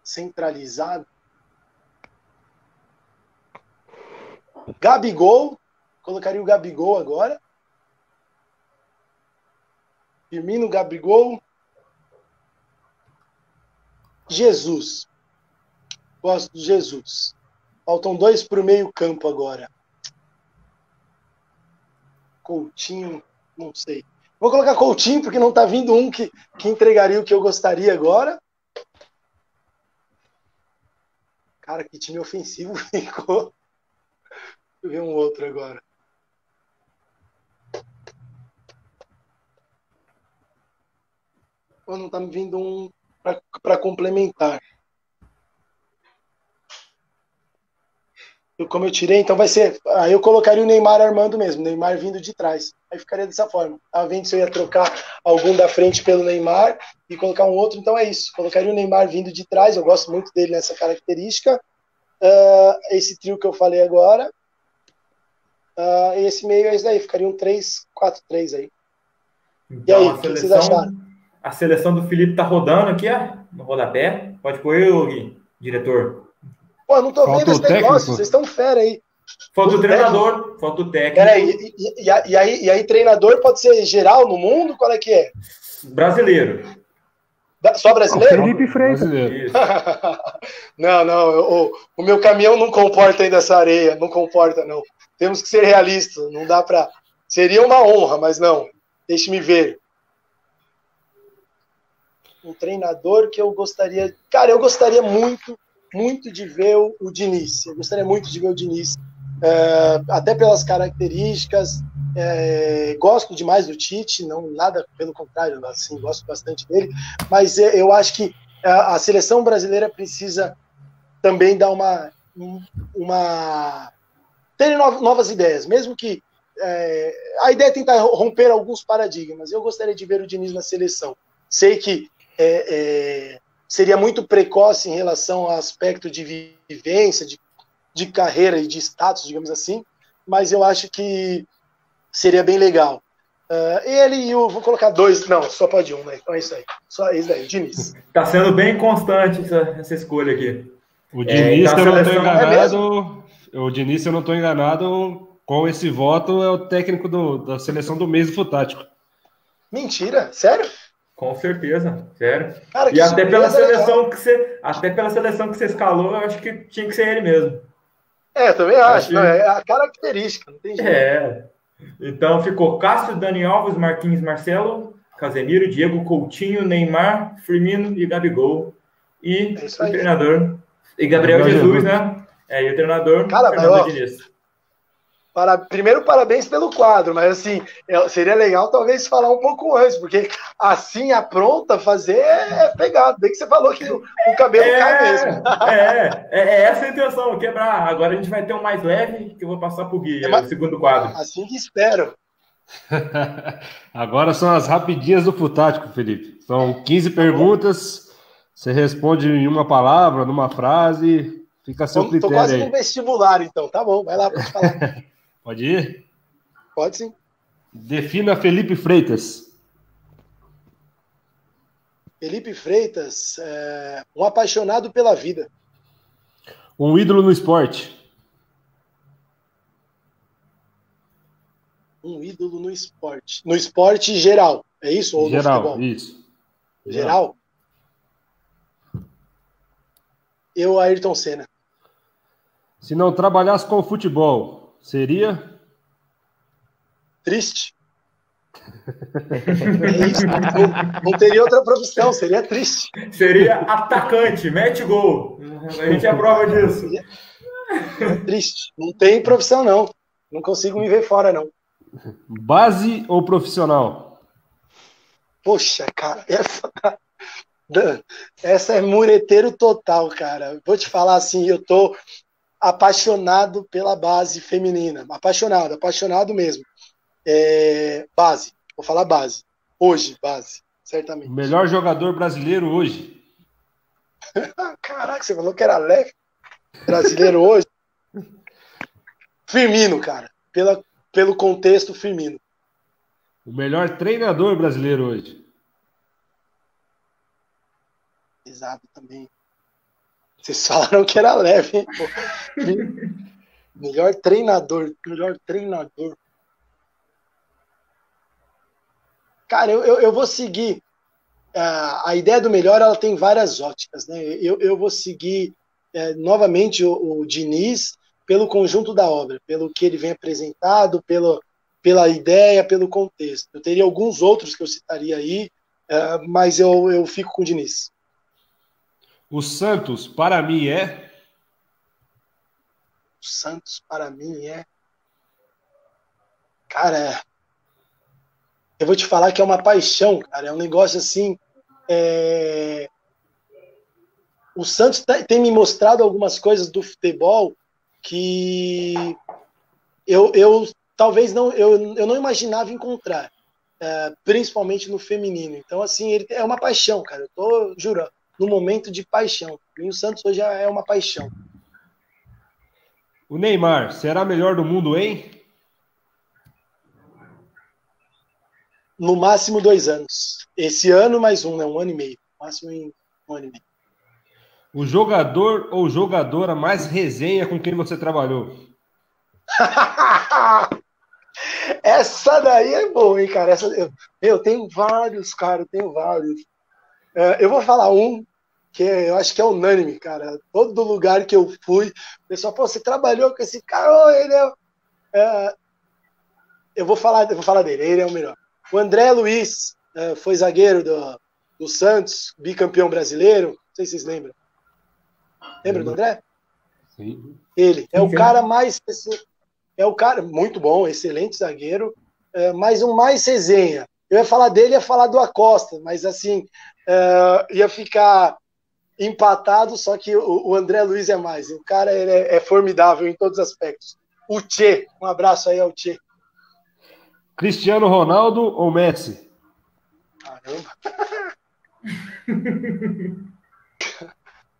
Centralizado. Gabigol. Colocaria o Gabigol agora. Firmino, Gabigol. Jesus. Gosto de Jesus. Faltam 2 para o meio campo agora. Coutinho, não sei. Vou colocar Coutinho porque não está vindo um que entregaria o que eu gostaria agora. Cara, que time ofensivo ficou. Deixa eu ver um outro agora. Não está me vindo um para complementar. Como eu tirei, então vai ser... Aí eu colocaria o Neymar armando mesmo, Neymar vindo de trás. Aí ficaria dessa forma. Estava vendo se eu ia trocar algum da frente pelo Neymar e colocar um outro, então é isso. Colocaria o Neymar vindo de trás, eu gosto muito dele nessa característica. Esse trio que eu falei agora. Esse meio é esse daí, ficaria um 3-4-3 aí. Então, e aí, o que vocês acharam? A seleção do Felipe tá rodando aqui, ó, no rodapé. Pode pôr eu, Gui, diretor. Pô, eu não tô vendo esse negócio, vocês estão fera aí. Falta o treinador, falta o técnico. Peraí, e aí treinador pode ser geral no mundo? Qual é que é? Brasileiro. Só brasileiro? Felipe Freitas. Não, o meu caminhão não comporta ainda essa areia, não comporta não. Temos que ser realistas, não dá pra... Seria uma honra, mas não. Deixe-me ver. Um treinador que eu gostaria... Cara, eu gostaria muito de ver o Diniz. Eu gostaria muito de ver o Diniz. Até pelas características. Gosto demais do Tite, não nada pelo contrário, assim, gosto bastante dele. Mas eu acho que a seleção brasileira precisa também dar terem novas ideias, mesmo que a ideia é tentar romper alguns paradigmas. Eu gostaria de ver o Diniz na seleção. Sei que seria muito precoce em relação ao aspecto de vivência, de carreira e de status, digamos assim, mas eu acho que seria bem legal. Ele e eu vou colocar 2, não, só pode um, né? Então é isso aí. Só esse daí, o Diniz. Tá sendo bem constante essa escolha aqui. O Diniz, se eu não estou enganado, o Diniz, se eu não estou enganado, com esse voto é o técnico da seleção do mês do Futático. Mentira, sério? Com certeza, sério. Cara, e até pela seleção que você escalou, eu acho que tinha que ser ele mesmo. Também acho. Não, é a característica, não tem jeito. Então ficou Cássio, Dani Alves, Marquinhos, Marcelo, Casemiro, Diego, Coutinho, Neymar, Firmino e Gabigol. E o treinador. E Gabriel Jesus, né? E o treinador, Fernando Diniz. Primeiro, parabéns pelo quadro, mas assim, seria legal talvez falar um pouco antes, porque assim a pronta fazer é pegado. Bem que você falou que o cabelo cai mesmo. É essa a intenção, quebrar. Agora a gente vai ter um mais leve, que eu vou passar pro Gui, o segundo quadro. Assim que espero. Agora são as rapidinhas do Futático, Felipe. São 15 perguntas, você responde em uma palavra, numa frase, fica a seu critério. Tô quase no vestibular, então. Tá bom, vai lá, pode falar. Pode ir? Pode sim. Defina Felipe Freitas. Felipe Freitas, um apaixonado pela vida. Um ídolo no esporte. Um ídolo no esporte. No esporte geral, é isso? Ou geral, no futebol? Isso. Geral? Eu, Ayrton Senna. Se não trabalhasse com futebol, seria? Triste. É isso. Não teria outra profissão, seria triste. Seria atacante, mete gol. A gente é prova disso. Seria triste. Não tem profissão, não. Não consigo me ver fora, não. Base ou profissional? Poxa, cara, essa é mureteiro total, cara. Vou te falar assim, eu tô apaixonado pela base feminina. Apaixonado mesmo. Base, vou falar base. Hoje, base, certamente. O melhor jogador brasileiro hoje? Caraca, você falou que era leve. Brasileiro hoje? Firmino, cara. Pelo contexto, Firmino. O melhor treinador brasileiro hoje? Exato, também. Vocês falaram que era leve, hein? Melhor treinador. Cara, eu vou seguir. A ideia do melhor, ela tem várias óticas, né? Eu vou seguir novamente o Diniz pelo conjunto da obra, pelo que ele vem apresentado, pela ideia, pelo contexto. Eu teria alguns outros que eu citaria aí, mas eu fico com o Diniz. O Santos, para mim, é? O Santos, para mim, é... Cara, eu vou te falar que é uma paixão, cara. É um negócio assim... O Santos tem me mostrado algumas coisas do futebol que eu talvez não... Eu não imaginava encontrar. Principalmente no feminino. Então, assim, ele é uma paixão, cara. Eu tô jurando. No momento de paixão. E o Santos hoje é uma paixão. O Neymar será melhor do mundo, hein? No máximo 2 anos. Esse ano, mais um, né? 1 ano e meio. No máximo em 1 ano e meio. O jogador ou jogadora mais resenha com quem você trabalhou? Essa daí é boa, hein, cara? Eu tenho vários, cara. Eu vou falar um que eu acho que é unânime, cara. Todo lugar que eu fui, o pessoal, pô, você trabalhou com esse cara, ele eu vou falar dele, ele é o melhor. O André Luiz foi zagueiro do Santos, bicampeão brasileiro, não sei se vocês lembram. Lembra do André? Sim. Ele é o cara mais... É o cara muito bom, excelente zagueiro, mas o mais resenha. Eu ia falar dele, ia falar do Acosta, mas assim, ia ficar empatado, só que o André Luiz é mais. O cara é formidável em todos os aspectos. O Tchê, um abraço aí ao Tchê. Cristiano Ronaldo ou Messi? Caramba.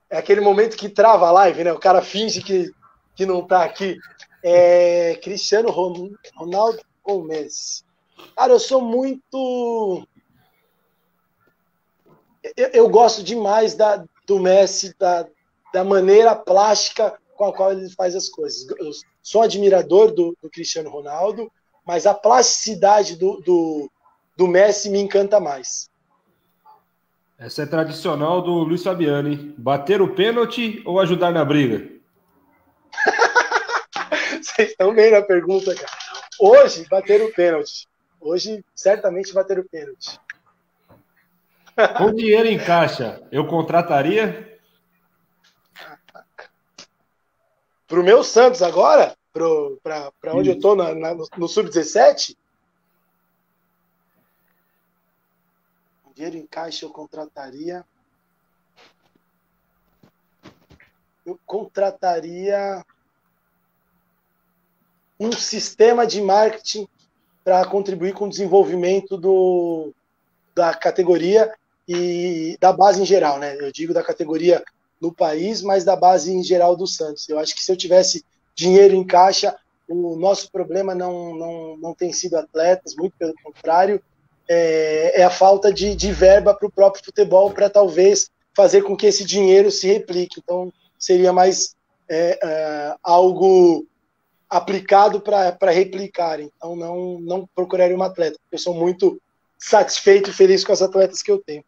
É aquele momento que trava a live, né? O cara finge que não tá aqui. Cristiano Ronaldo ou Messi? Cara, eu sou muito... Eu gosto demais do Messi, da maneira plástica com a qual ele faz as coisas. Eu sou admirador do Cristiano Ronaldo, mas a plasticidade do Messi me encanta mais. Essa é tradicional do Luiz Fabiano, hein? Bater o pênalti ou ajudar na briga? Vocês estão vendo a pergunta, cara. Hoje bateram o pênalti. Hoje, certamente bateram o pênalti. Com dinheiro em caixa, eu contrataria? Pro meu Santos agora? Para onde eu tô no Sub-17? Com dinheiro em caixa, eu contrataria. Eu contrataria um sistema de marketing para contribuir com o desenvolvimento da categoria e da base em geral, né? Eu digo da categoria no país, mas da base em geral do Santos. Eu acho que se eu tivesse dinheiro em caixa, o nosso problema não tem sido atletas, muito pelo contrário, é a falta de verba para o próprio futebol para talvez fazer com que esse dinheiro se replique. Então, seria mais algo aplicado para replicar. Então, não procuraria um atleta, porque eu sou muito satisfeito e feliz com as atletas que eu tenho.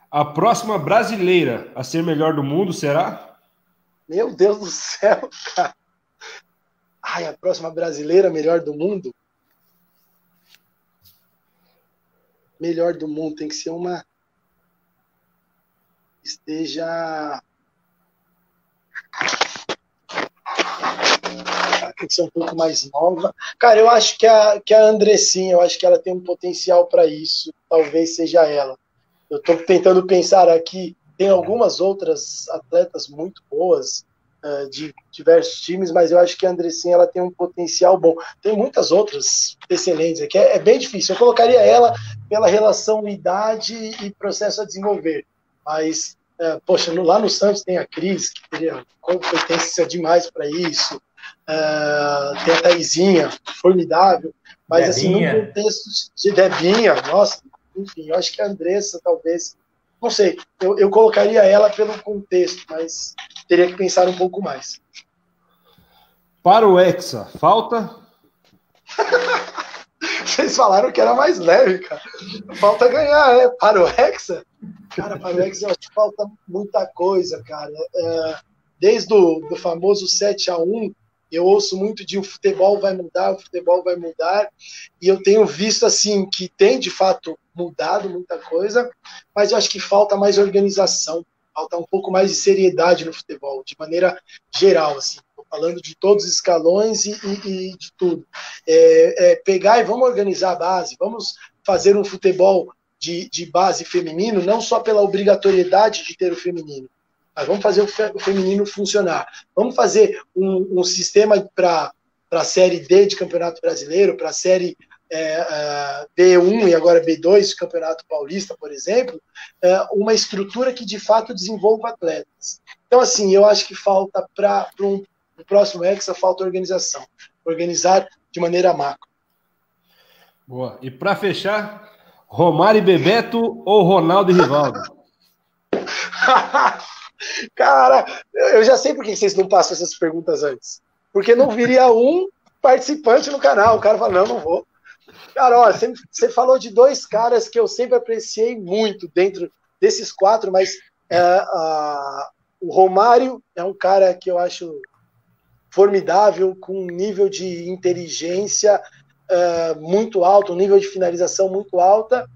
A próxima brasileira a ser melhor do mundo será? Meu Deus do céu, cara. Ai, a próxima brasileira melhor do mundo? Melhor do mundo tem que ser uma... esteja... tem que ser um pouco mais nova. Cara, eu acho que a Andressinha, eu acho que ela tem um potencial para isso. Talvez seja ela. Eu estou tentando pensar aqui, tem algumas outras atletas muito boas de diversos times, mas eu acho que a Andressinha ela tem um potencial bom. Tem muitas outras excelentes aqui, é bem difícil. Eu colocaria ela pela relação idade e processo a desenvolver. Mas, poxa, lá no Santos tem a Cris, que teria competência demais para isso. Tem a Thaisinha, formidável. Mas, Debinha. Assim, no contexto de Debinha, nossa, enfim, eu acho que a Andressa, talvez, não sei, eu colocaria ela pelo contexto, mas teria que pensar um pouco mais. Para o Hexa, falta? Vocês falaram que era mais leve, cara. Falta ganhar, né? Para o Hexa? Cara, para o Hexa eu acho que falta muita coisa, cara. Desde o famoso 7-1, eu ouço muito de o futebol vai mudar, e eu tenho visto, assim, que tem, de fato, mudado muita coisa, mas eu acho que falta mais organização, falta um pouco mais de seriedade no futebol, de maneira geral, assim, estou falando de todos os escalões e de tudo. Pegar e vamos organizar a base, vamos fazer um futebol de base feminino, não só pela obrigatoriedade de ter o feminino, mas vamos fazer o feminino funcionar. Vamos fazer um sistema para a Série D de Campeonato Brasileiro, para a Série B1 e agora B2 do Campeonato Paulista, por exemplo, uma estrutura que de fato desenvolva atletas. Então, assim, eu acho que falta para o próximo Hexa, falta organização. Organizar de maneira macro. Boa. E para fechar, Romário e Bebeto ou Ronaldo e Rivaldo? Cara, eu já sei por que vocês não passam essas perguntas antes. Porque não viria um participante no canal. O cara fala, não vou. Cara, ó, você falou de dois caras que eu sempre apreciei muito dentro desses quatro, mas o Romário é um cara que eu acho formidável, com um nível de inteligência muito alto, um nível de finalização muito alta.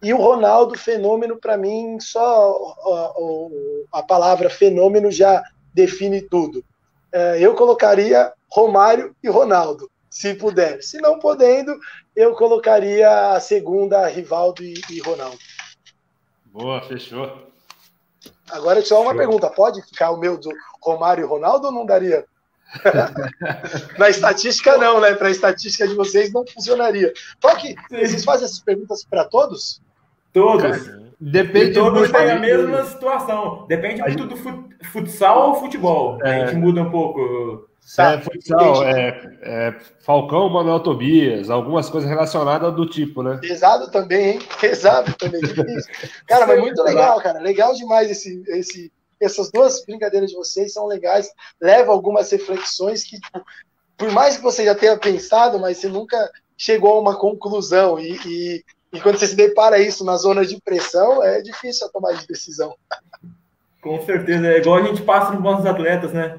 E o Ronaldo, fenômeno, para mim, só a palavra fenômeno já define tudo. Eu colocaria Romário e Ronaldo, se puder. Se não podendo, eu colocaria a segunda, Rivaldo e Ronaldo. Boa, fechou. Agora, só uma pergunta. Pode ficar o meu do Romário e Ronaldo ou não daria? Na estatística, não, né? Para a estatística de vocês, não funcionaria. Vocês fazem essas perguntas para todos? Todos. Depende. Todos têm a mesma situação. Depende muito do futsal ou futebol. A gente muda um pouco. Futsal, Falcão, Manuel Tobias, algumas coisas relacionadas do tipo, né? Pesado também, hein? Pesado também. Cara, mas muito legal, cara. Legal demais essas duas brincadeiras de vocês são legais. Leva algumas reflexões que, por mais que você já tenha pensado, mas você nunca chegou a uma conclusão. E quando você se depara isso na zona de pressão, é difícil a tomada de decisão. Com certeza, é igual a gente passa no banco dos atletas, né?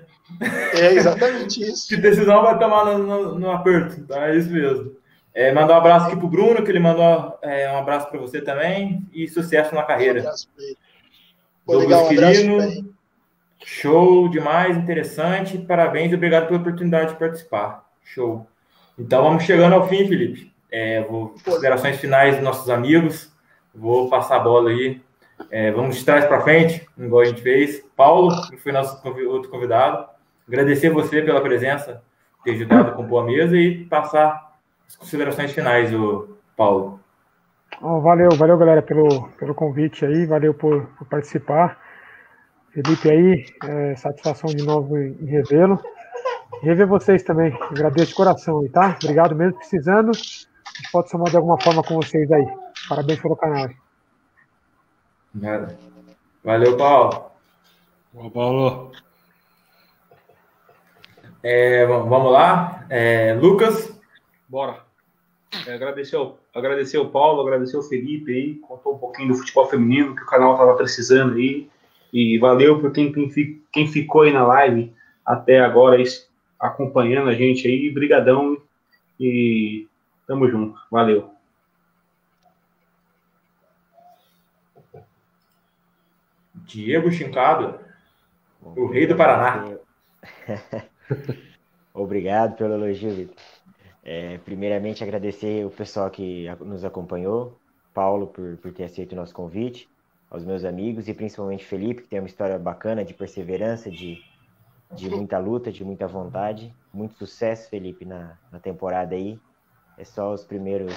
É exatamente isso. Que decisão vai tomar no aperto, tá? É isso mesmo. Mandar um abraço aqui pro Bruno, que ele mandou um abraço para você também, e sucesso na carreira. Um abraço para ele. Douglas Um abraço para Quirino, show demais, interessante, parabéns e obrigado pela oportunidade de participar. Show. Então vamos chegando ao fim, Felipe. Considerações finais dos nossos amigos, vou passar a bola aí. Vamos de trás para frente, igual a gente fez. Paulo, que foi nosso outro convidado, agradecer você pela presença, ter ajudado a compor a mesa e passar as considerações finais, o Paulo. Valeu, galera, pelo convite aí, valeu por participar. Felipe aí, satisfação de novo em revê-lo. Rever vocês também, agradeço de coração aí, tá? Obrigado mesmo, precisando. A gente pode somar de alguma forma com vocês aí. Parabéns pelo canal. Nada. Valeu, Paulo. Boa, Paulo. Vamos lá. Lucas. Bora. Agradecer o Paulo, agradecer o Felipe aí, contou um pouquinho do futebol feminino que o canal estava precisando aí. E valeu por quem ficou aí na live até agora acompanhando a gente aí. Brigadão e tamo junto. Valeu. Diego Chincado, o rei do Paraná. Obrigado pelo elogio, Vitor. Primeiramente, agradecer o pessoal que nos acompanhou, Paulo por ter aceito o nosso convite, aos meus amigos e principalmente Felipe, que tem uma história bacana de perseverança, de muita luta, de muita vontade. Muito sucesso, Felipe, na temporada aí. É só os primeiros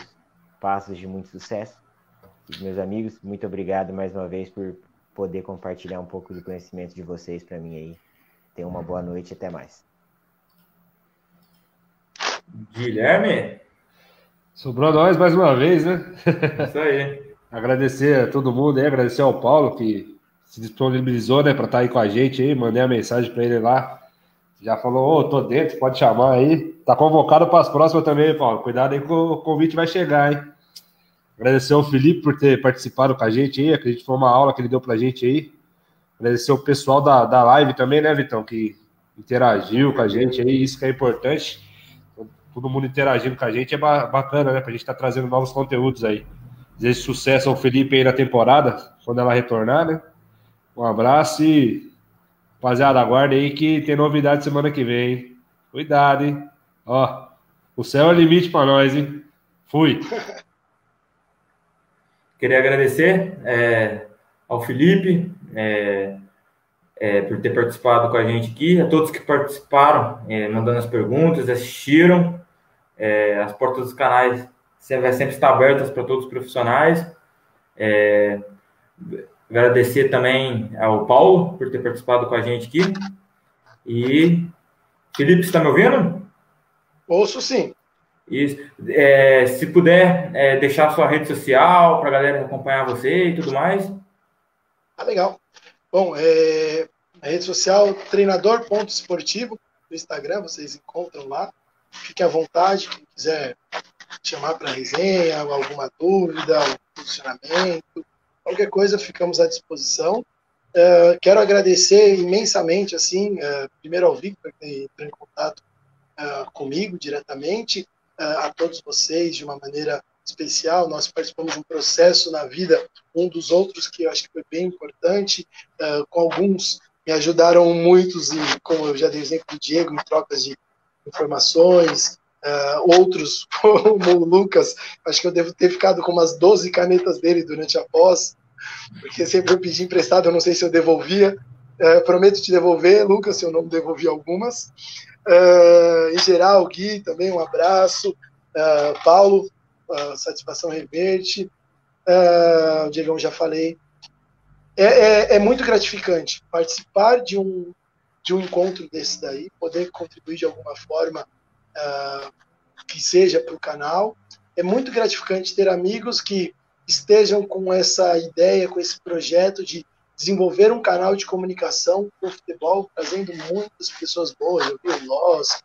passos de muito sucesso. E, meus amigos, muito obrigado mais uma vez por poder compartilhar um pouco do conhecimento de vocês para mim aí. Tenham uma boa noite e até mais. Guilherme? Sobrou nós mais uma vez, né? Isso aí. Agradecer a todo mundo aí, agradecer ao Paulo que se disponibilizou, né, para estar aí com a gente aí, mandei a mensagem para ele lá. Já falou, tô dentro, pode chamar aí. Tá convocado para as próximas também, Paulo. Cuidado aí que o convite vai chegar, hein? Agradecer ao Felipe por ter participado com a gente aí, acredito que foi uma aula que ele deu pra gente aí. Agradecer o pessoal da live também, né, Vitão, que interagiu com a gente aí, isso que é importante. Todo mundo interagindo com a gente é bacana, né, pra gente estar trazendo novos conteúdos aí. Desejo sucesso ao Felipe aí na temporada, quando ela retornar, né? Um abraço e, rapaziada, aguarde aí que tem novidade semana que vem, hein? Cuidado, hein? Ó, o céu é o limite pra nós, hein? Fui. Queria agradecer ao Felipe por ter participado com a gente aqui, a todos que participaram, mandando as perguntas, assistiram. As portas dos canais sempre estão abertas para todos os profissionais. Agradecer também ao Paulo por ter participado com a gente aqui. E, Felipe, você está me ouvindo? Ouço sim. Isso. Se puder deixar sua rede social para a galera acompanhar você e tudo mais. Legal. Bom, a rede social treinador.esportivo no Instagram, vocês encontram lá. Fiquem à vontade, quem quiser chamar para resenha, alguma dúvida, um posicionamento, qualquer coisa, ficamos à disposição. Quero agradecer imensamente, assim, primeiro ao Victor, que entrou em contato comigo diretamente, a todos vocês de uma maneira especial. Nós participamos de um processo na vida um dos outros que eu acho que foi bem importante, com alguns me ajudaram muitos, e como eu já dei o exemplo do Diego, em trocas de informações, outros, como o Lucas, acho que eu devo ter ficado com umas 12 canetas dele durante a pós, porque sempre eu pedi emprestado, eu não sei se eu devolvia. Prometo te devolver, Lucas, se eu não devolvi algumas. Em geral, Gui, também um abraço. Paulo, satisfação reverte. O Diegão já falei. É muito gratificante participar de um encontro desse daí, poder contribuir de alguma forma que seja para o canal. É muito gratificante ter amigos que estejam com essa ideia, com esse projeto de desenvolver um canal de comunicação com o futebol, trazendo muitas pessoas boas. Eu vi o Loss,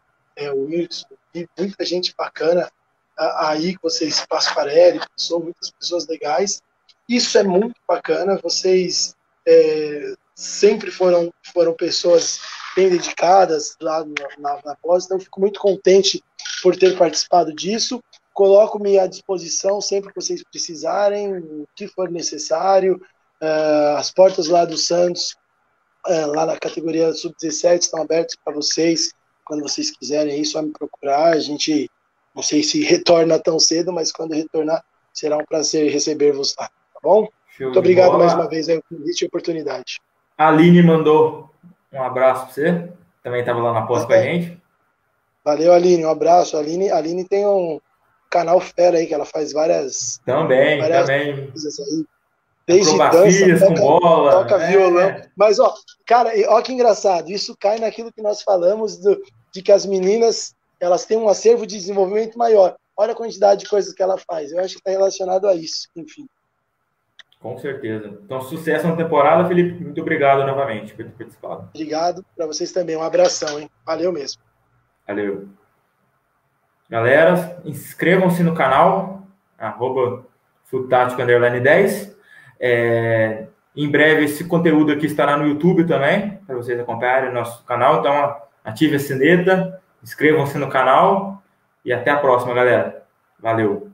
o Wilson, vi muita gente bacana aí, que vocês, Pasquarelli, muitas pessoas legais. Isso é muito bacana, vocês sempre foram pessoas bem dedicadas lá na pós, então fico muito contente por ter participado disso. Coloco-me à disposição sempre que vocês precisarem, o que for necessário. As portas lá do Santos, lá na categoria sub-17, estão abertas para vocês. Quando vocês quiserem aí, só me procurar. A gente, não sei se retorna tão cedo, mas quando retornar, será um prazer receber-vos lá, tá bom? Muito obrigado mais uma vez pelo convite e oportunidade. A Aline mandou um abraço para você, também estava lá na pós com a gente. Valeu, Aline, um abraço. A Aline tem um canal fera aí, que ela faz várias coisas aí. Desde dança, com bola, toca violão. Mas, cara, ó que engraçado, isso cai naquilo que nós falamos de que as meninas, elas têm um acervo de desenvolvimento maior. Olha a quantidade de coisas que ela faz. Eu acho que está relacionado a isso, enfim. Com certeza. Então, sucesso na temporada, Felipe. Muito obrigado novamente por ter participado. Obrigado para vocês também. Um abração, hein? Valeu mesmo. Valeu. Galera, inscrevam-se no canal, @futático_10. Em breve esse conteúdo aqui estará no YouTube também, para vocês acompanharem o nosso canal. Então, ative a sineta, inscrevam-se no canal e até a próxima, galera. Valeu.